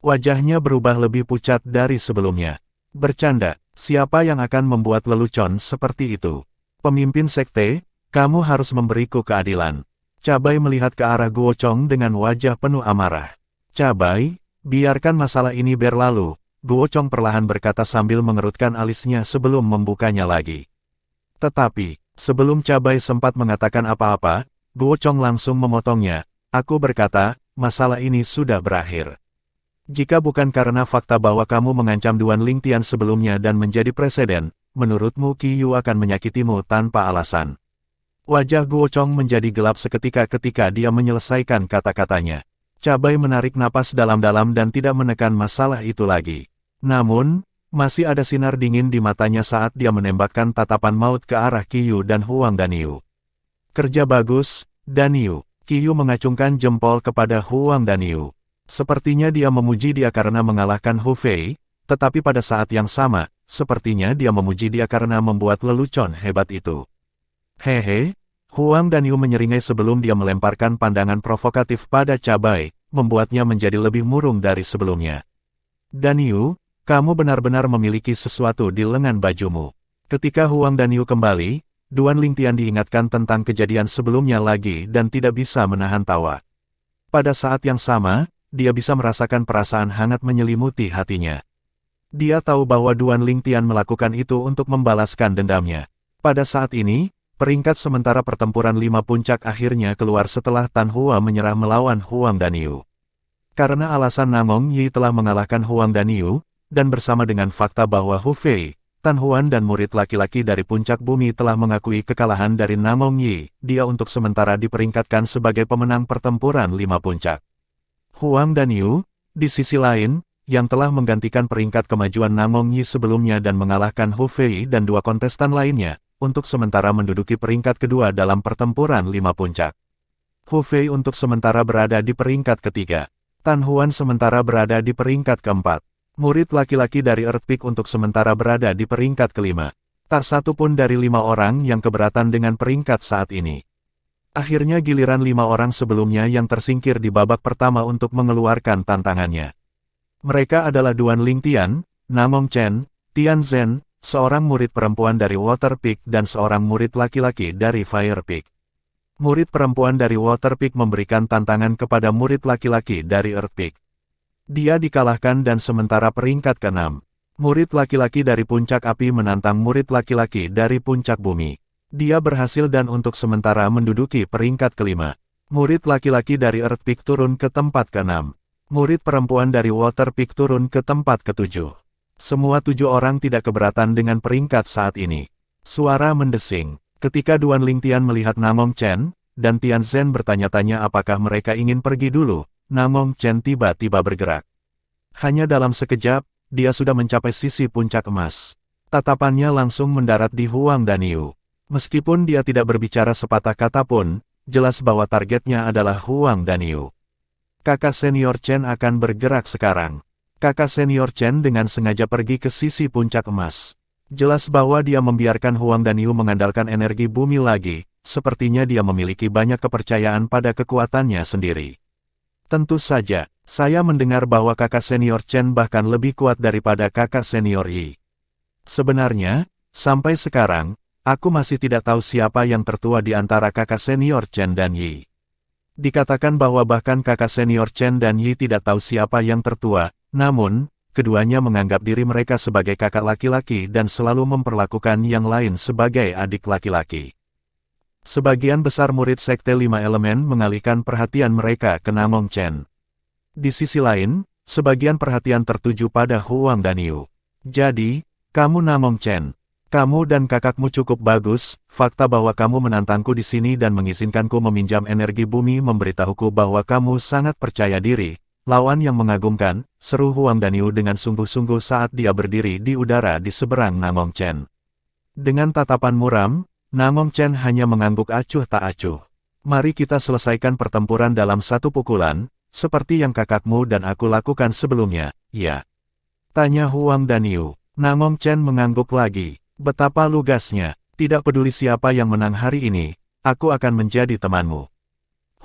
S1: Wajahnya berubah lebih pucat dari sebelumnya. Bercanda, siapa yang akan membuat lelucon seperti itu? Pemimpin sekte, kamu harus memberiku keadilan. Cabai melihat ke arah Guo Chong dengan wajah penuh amarah. Cabai, biarkan masalah ini berlalu, Guo Chong perlahan berkata sambil mengerutkan alisnya sebelum membukanya lagi. Tetapi, sebelum Cabai sempat mengatakan apa-apa, Guo Chong langsung memotongnya. Aku berkata, masalah ini sudah berakhir. Jika bukan karena fakta bahwa kamu mengancam Duan Lingtian sebelumnya dan menjadi presiden, menurutmu Qiyu akan menyakitimu tanpa alasan. Wajah Guo Chong menjadi gelap seketika ketika dia menyelesaikan kata-katanya. Cabai menarik napas dalam-dalam dan tidak menekan masalah itu lagi. Namun, masih ada sinar dingin di matanya saat dia menembakkan tatapan maut ke arah Qiyu dan Huang Daniu. Kerja bagus, Daniu. Qiyu mengacungkan jempol kepada Huang Daniu. Sepertinya dia memuji dia karena mengalahkan Hu Fei, tetapi pada saat yang sama, sepertinya dia memuji dia karena membuat lelucon hebat itu. Hehe, Huang Daniu menyeringai sebelum dia melemparkan pandangan provokatif pada cabai, membuatnya menjadi lebih murung dari sebelumnya. Daniu, kamu benar-benar memiliki sesuatu di lengan bajumu. Ketika Huang Daniu kembali, Duan Lingtian diingatkan tentang kejadian sebelumnya lagi dan tidak bisa menahan tawa. Pada saat yang sama, dia bisa merasakan perasaan hangat menyelimuti hatinya. Dia tahu bahwa Duan Lingtian melakukan itu untuk membalaskan dendamnya. Pada saat ini, peringkat sementara pertempuran 5 puncak akhirnya keluar setelah Tan Hua menyerah melawan Huang Daniu. Karena alasan Namong Yi telah mengalahkan Huang Danyu, dan bersama dengan fakta bahwa Hu Fei, Tan Huan dan murid laki-laki dari puncak bumi telah mengakui kekalahan dari Namong Yi, dia untuk sementara diperingkatkan sebagai pemenang pertempuran 5 puncak. Huang Danyu, di sisi lain, yang telah menggantikan peringkat kemajuan Namong Yi sebelumnya dan mengalahkan Hu Fei dan 2 kontestan lainnya, untuk sementara menduduki peringkat kedua dalam pertempuran 5 puncak. Hu Fei untuk sementara berada di peringkat ketiga. Tan Huan sementara berada di peringkat keempat. Murid laki-laki dari Earth Peak untuk sementara berada di peringkat kelima. Tak satu pun dari 5 orang yang keberatan dengan peringkat saat ini. Akhirnya giliran 5 orang sebelumnya yang tersingkir di babak pertama untuk mengeluarkan tantangannya. Mereka adalah Duan Lingtian, Namong Chen, Tian Zhen, seorang murid perempuan dari Water Peak dan seorang murid laki-laki dari Fire Peak. Murid perempuan dari Water Peak memberikan tantangan kepada murid laki-laki dari Earth Peak. Dia dikalahkan dan sementara peringkat ke-6. Murid laki-laki dari puncak api menantang murid laki-laki dari puncak bumi. Dia berhasil dan untuk sementara menduduki peringkat kelima. Murid laki-laki dari Earth Peak turun ke tempat ke-6. Murid perempuan dari Water Peak turun ke tempat ke-7. Semua 7 orang tidak keberatan dengan peringkat saat ini. Suara mendesing. Ketika Duan Lingtian melihat Namong Chen, dan Tian Zhen bertanya-tanya apakah mereka ingin pergi dulu, Namong Chen tiba-tiba bergerak. Hanya dalam sekejap, dia sudah mencapai sisi puncak emas. Tatapannya langsung mendarat di Huang Danyu. Meskipun dia tidak berbicara sepatah kata pun, jelas bahwa targetnya adalah Huang Danyu. Kakak senior Chen akan bergerak sekarang. Kakak senior Chen dengan sengaja pergi ke sisi puncak emas. Jelas bahwa dia membiarkan Huang Danyu mengandalkan energi bumi lagi, sepertinya dia memiliki banyak kepercayaan pada kekuatannya sendiri. Tentu saja, saya mendengar bahwa kakak senior Chen bahkan lebih kuat daripada kakak senior Yi. Sebenarnya, sampai sekarang, aku masih tidak tahu siapa yang tertua di antara kakak senior Chen dan Yi. Dikatakan bahwa bahkan kakak senior Chen dan Yi tidak tahu siapa yang tertua, namun, keduanya menganggap diri mereka sebagai kakak laki-laki dan selalu memperlakukan yang lain sebagai adik laki-laki. Sebagian besar murid Sekte 5 Elemen mengalihkan perhatian mereka ke Namong Chen. Di sisi lain, sebagian perhatian tertuju pada Huang Danyu. Jadi, kamu Namong Chen. Kamu dan kakakmu cukup bagus, fakta bahwa kamu menantangku di sini dan mengizinkanku meminjam energi bumi memberitahuku bahwa kamu sangat percaya diri. Lawan yang mengagumkan, seru Huang Danyu dengan sungguh-sungguh saat dia berdiri di udara di seberang Namong Chen. Dengan tatapan muram, Namong Chen hanya mengangguk acuh tak acuh. Mari kita selesaikan pertempuran dalam satu pukulan, seperti yang kakakmu dan aku lakukan sebelumnya, ya? Tanya Huang Danyu. Namong Chen mengangguk lagi. Betapa lugasnya, tidak peduli siapa yang menang hari ini, aku akan menjadi temanmu.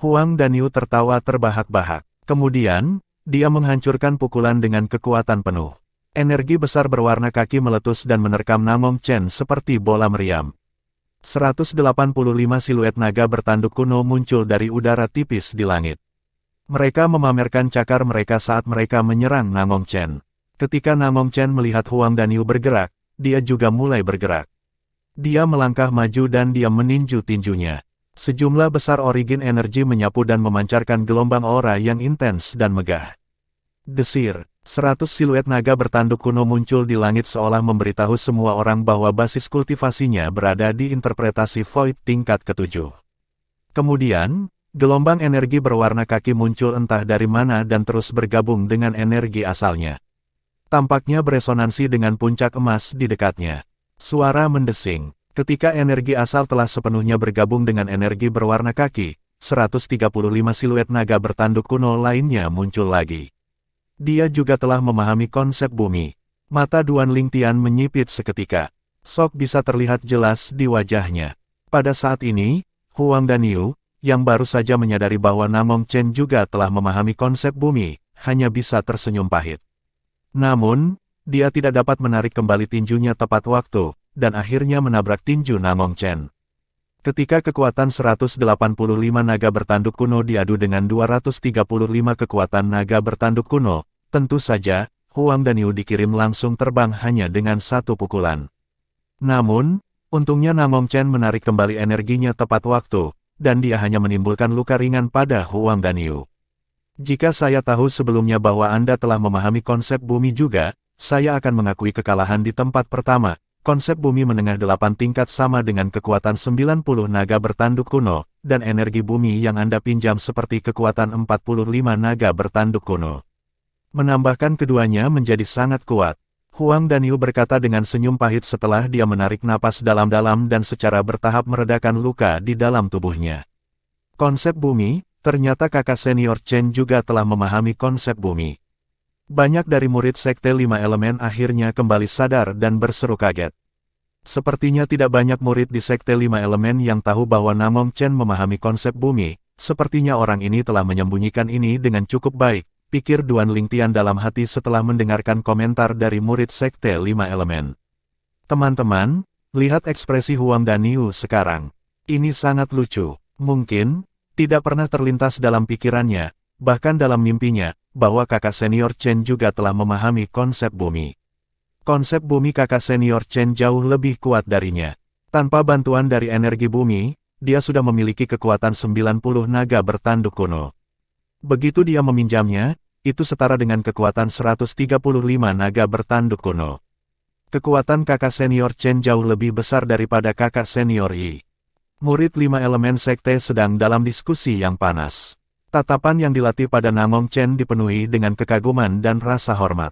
S1: Huang Danyu tertawa terbahak-bahak. Kemudian, dia menghancurkan pukulan dengan kekuatan penuh. Energi besar berwarna kaki meletus dan menerkam Namong Chen seperti bola meriam. 185 siluet naga bertanduk kuno muncul dari udara tipis di langit. Mereka memamerkan cakar mereka saat mereka menyerang Namong Chen. Ketika Namong Chen melihat Huang Danyu bergerak, dia juga mulai bergerak. Dia melangkah maju dan dia meninju tinjunya. Sejumlah besar origin energi menyapu dan memancarkan gelombang aura yang intens dan megah. Desir, 100 siluet naga bertanduk kuno muncul di langit seolah memberitahu semua orang bahwa basis kultivasinya berada di interpretasi Void tingkat ke-7. Kemudian, gelombang energi berwarna kaki muncul entah dari mana dan terus bergabung dengan energi asalnya. Tampaknya beresonansi dengan puncak emas di dekatnya. Suara mendesing. Ketika energi asal telah sepenuhnya bergabung dengan energi berwarna kaki, 135 siluet naga bertanduk kuno lainnya muncul lagi. Dia juga telah memahami konsep bumi. Mata Duan Lingtian menyipit seketika. Sok bisa terlihat jelas di wajahnya. Pada saat ini, Huang Danyu, yang baru saja menyadari bahwa Namong Chen juga telah memahami konsep bumi, hanya bisa tersenyum pahit. Namun, dia tidak dapat menarik kembali tinjunya tepat waktu, dan akhirnya menabrak tinju Namong Chen. Ketika kekuatan 185 naga bertanduk kuno diadu dengan 235 kekuatan naga bertanduk kuno, tentu saja, Huang Danyu dikirim langsung terbang hanya dengan satu pukulan. Namun, untungnya Namong Chen menarik kembali energinya tepat waktu, dan dia hanya menimbulkan luka ringan pada Huang Danyu. Jika saya tahu sebelumnya bahwa Anda telah memahami konsep bumi juga, saya akan mengakui kekalahan di tempat pertama. Konsep bumi menengah 8 tingkat sama dengan kekuatan 90 naga bertanduk kuno, dan energi bumi yang Anda pinjam seperti kekuatan 45 naga bertanduk kuno. Menambahkan keduanya menjadi sangat kuat. Huang Danyu berkata dengan senyum pahit setelah dia menarik napas dalam-dalam dan secara bertahap meredakan luka di dalam tubuhnya. Konsep bumi, ternyata kakak senior Chen juga telah memahami konsep bumi. Banyak dari murid Sekte 5 Elemen akhirnya kembali sadar dan berseru kaget. Sepertinya tidak banyak murid di Sekte 5 Elemen yang tahu bahwa Namong Chen memahami konsep bumi, sepertinya orang ini telah menyembunyikan ini dengan cukup baik, pikir Duan Lingtian dalam hati setelah mendengarkan komentar dari murid Sekte 5 Elemen. Teman-teman, lihat ekspresi Huang Danyu sekarang. Ini sangat lucu. Mungkin tidak pernah terlintas dalam pikirannya, bahkan dalam mimpinya, bahwa kakak senior Chen juga telah memahami konsep bumi. Konsep bumi kakak senior Chen jauh lebih kuat darinya. Tanpa bantuan dari energi bumi, dia sudah memiliki kekuatan 90 naga bertanduk kuno. Begitu dia meminjamnya, itu setara dengan kekuatan 135 naga bertanduk kuno. Kekuatan kakak senior Chen jauh lebih besar daripada kakak senior Yi. Murid 5 elemen sekte sedang dalam diskusi yang panas. Tatapan yang dilatih pada Namong Chen dipenuhi dengan kekaguman dan rasa hormat.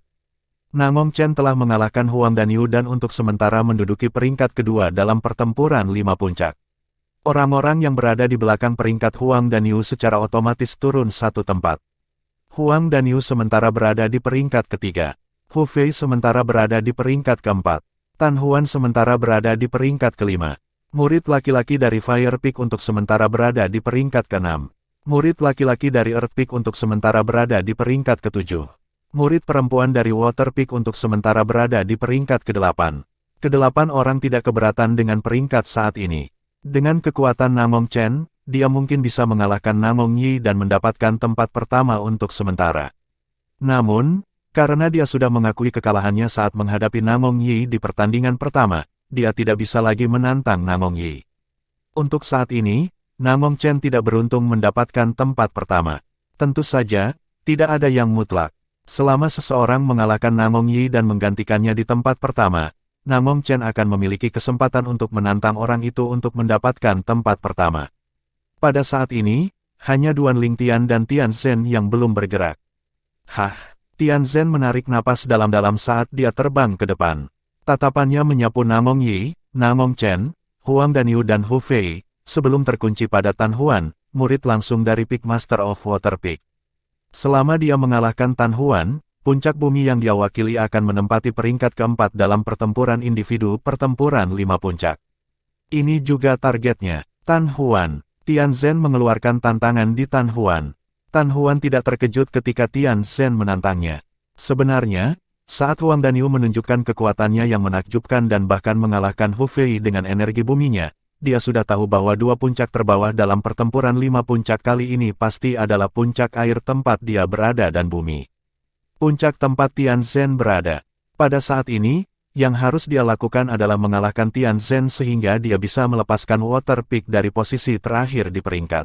S1: Namong Chen telah mengalahkan Huang Danyu dan untuk sementara menduduki peringkat kedua dalam pertempuran 5 puncak. Orang-orang yang berada di belakang peringkat Huang Danyu secara otomatis turun satu tempat. Huang Danyu sementara berada di peringkat ketiga. Hu Fei sementara berada di peringkat keempat. Tan Huan sementara berada di peringkat kelima. Murid laki-laki dari Fire Peak untuk sementara berada di peringkat ke-6. Murid laki-laki dari Earth Peak untuk sementara berada di peringkat ke-7. Murid perempuan dari Water Peak untuk sementara berada di peringkat ke-8. Kedelapan orang tidak keberatan dengan peringkat saat ini. Dengan kekuatan Namong Chen, dia mungkin bisa mengalahkan Namong Yi dan mendapatkan tempat pertama untuk sementara. Namun, karena dia sudah mengakui kekalahannya saat menghadapi Namong Yi di pertandingan pertama, dia tidak bisa lagi menantang Namong Yi. Untuk saat ini, Namong Chen tidak beruntung mendapatkan tempat pertama. Tentu saja, tidak ada yang mutlak. Selama seseorang mengalahkan Namong Yi dan menggantikannya di tempat pertama, Namong Chen akan memiliki kesempatan untuk menantang orang itu untuk mendapatkan tempat pertama. Pada saat ini, hanya Duan Lingtian dan Tian Zhen yang belum bergerak. Tian Zhen menarik napas dalam-dalam saat dia terbang ke depan. Tatapannya menyapu Namong Yi, Namong Chen, Huang Danyu dan Hu Fei, sebelum terkunci pada Tan Huan, murid langsung dari Peak Master of Water Peak. Selama dia mengalahkan Tan Huan, puncak bumi yang dia wakili akan menempati peringkat keempat dalam pertempuran individu pertempuran 5 puncak. Ini juga targetnya, Tan Huan. Tian Zhen mengeluarkan tantangan di Tan Huan. Tan Huan tidak terkejut ketika Tian Zhen menantangnya. Sebenarnya, saat Huang Danyu menunjukkan kekuatannya yang menakjubkan dan bahkan mengalahkan Hu Fei dengan energi buminya, dia sudah tahu bahwa dua puncak terbawah dalam pertempuran 5 puncak kali ini pasti adalah puncak air tempat dia berada dan bumi. Puncak tempat Tian Zhen berada. Pada saat ini, yang harus dia lakukan adalah mengalahkan Tian Zhen sehingga dia bisa melepaskan Water Peak dari posisi terakhir di peringkat.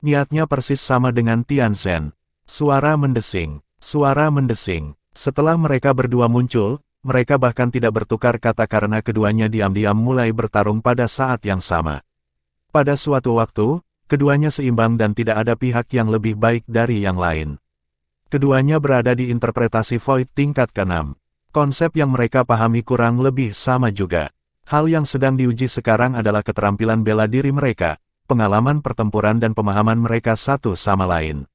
S1: Niatnya persis sama dengan Tian Zhen. Suara mendesing. Suara mendesing. Setelah mereka berdua muncul, mereka bahkan tidak bertukar kata karena keduanya diam-diam mulai bertarung pada saat yang sama. Pada suatu waktu, keduanya seimbang dan tidak ada pihak yang lebih baik dari yang lain. Keduanya berada di interpretasi Void tingkat ke-6. Konsep yang mereka pahami kurang lebih sama juga. Hal yang sedang diuji sekarang adalah keterampilan bela diri mereka, pengalaman pertempuran dan pemahaman mereka satu sama lain.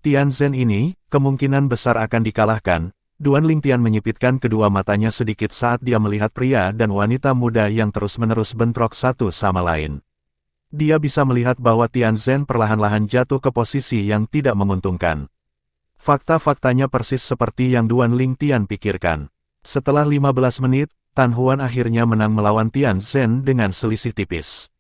S1: Tian Zhen ini, kemungkinan besar akan dikalahkan. Duan Lingtian menyipitkan kedua matanya sedikit saat dia melihat pria dan wanita muda yang terus-menerus bentrok satu sama lain. Dia bisa melihat bahwa Tian Zhen perlahan-lahan jatuh ke posisi yang tidak menguntungkan. Fakta-faktanya persis seperti yang Duan Lingtian pikirkan. Setelah 15 menit, Tan Huan akhirnya menang melawan Tian Zhen dengan selisih tipis.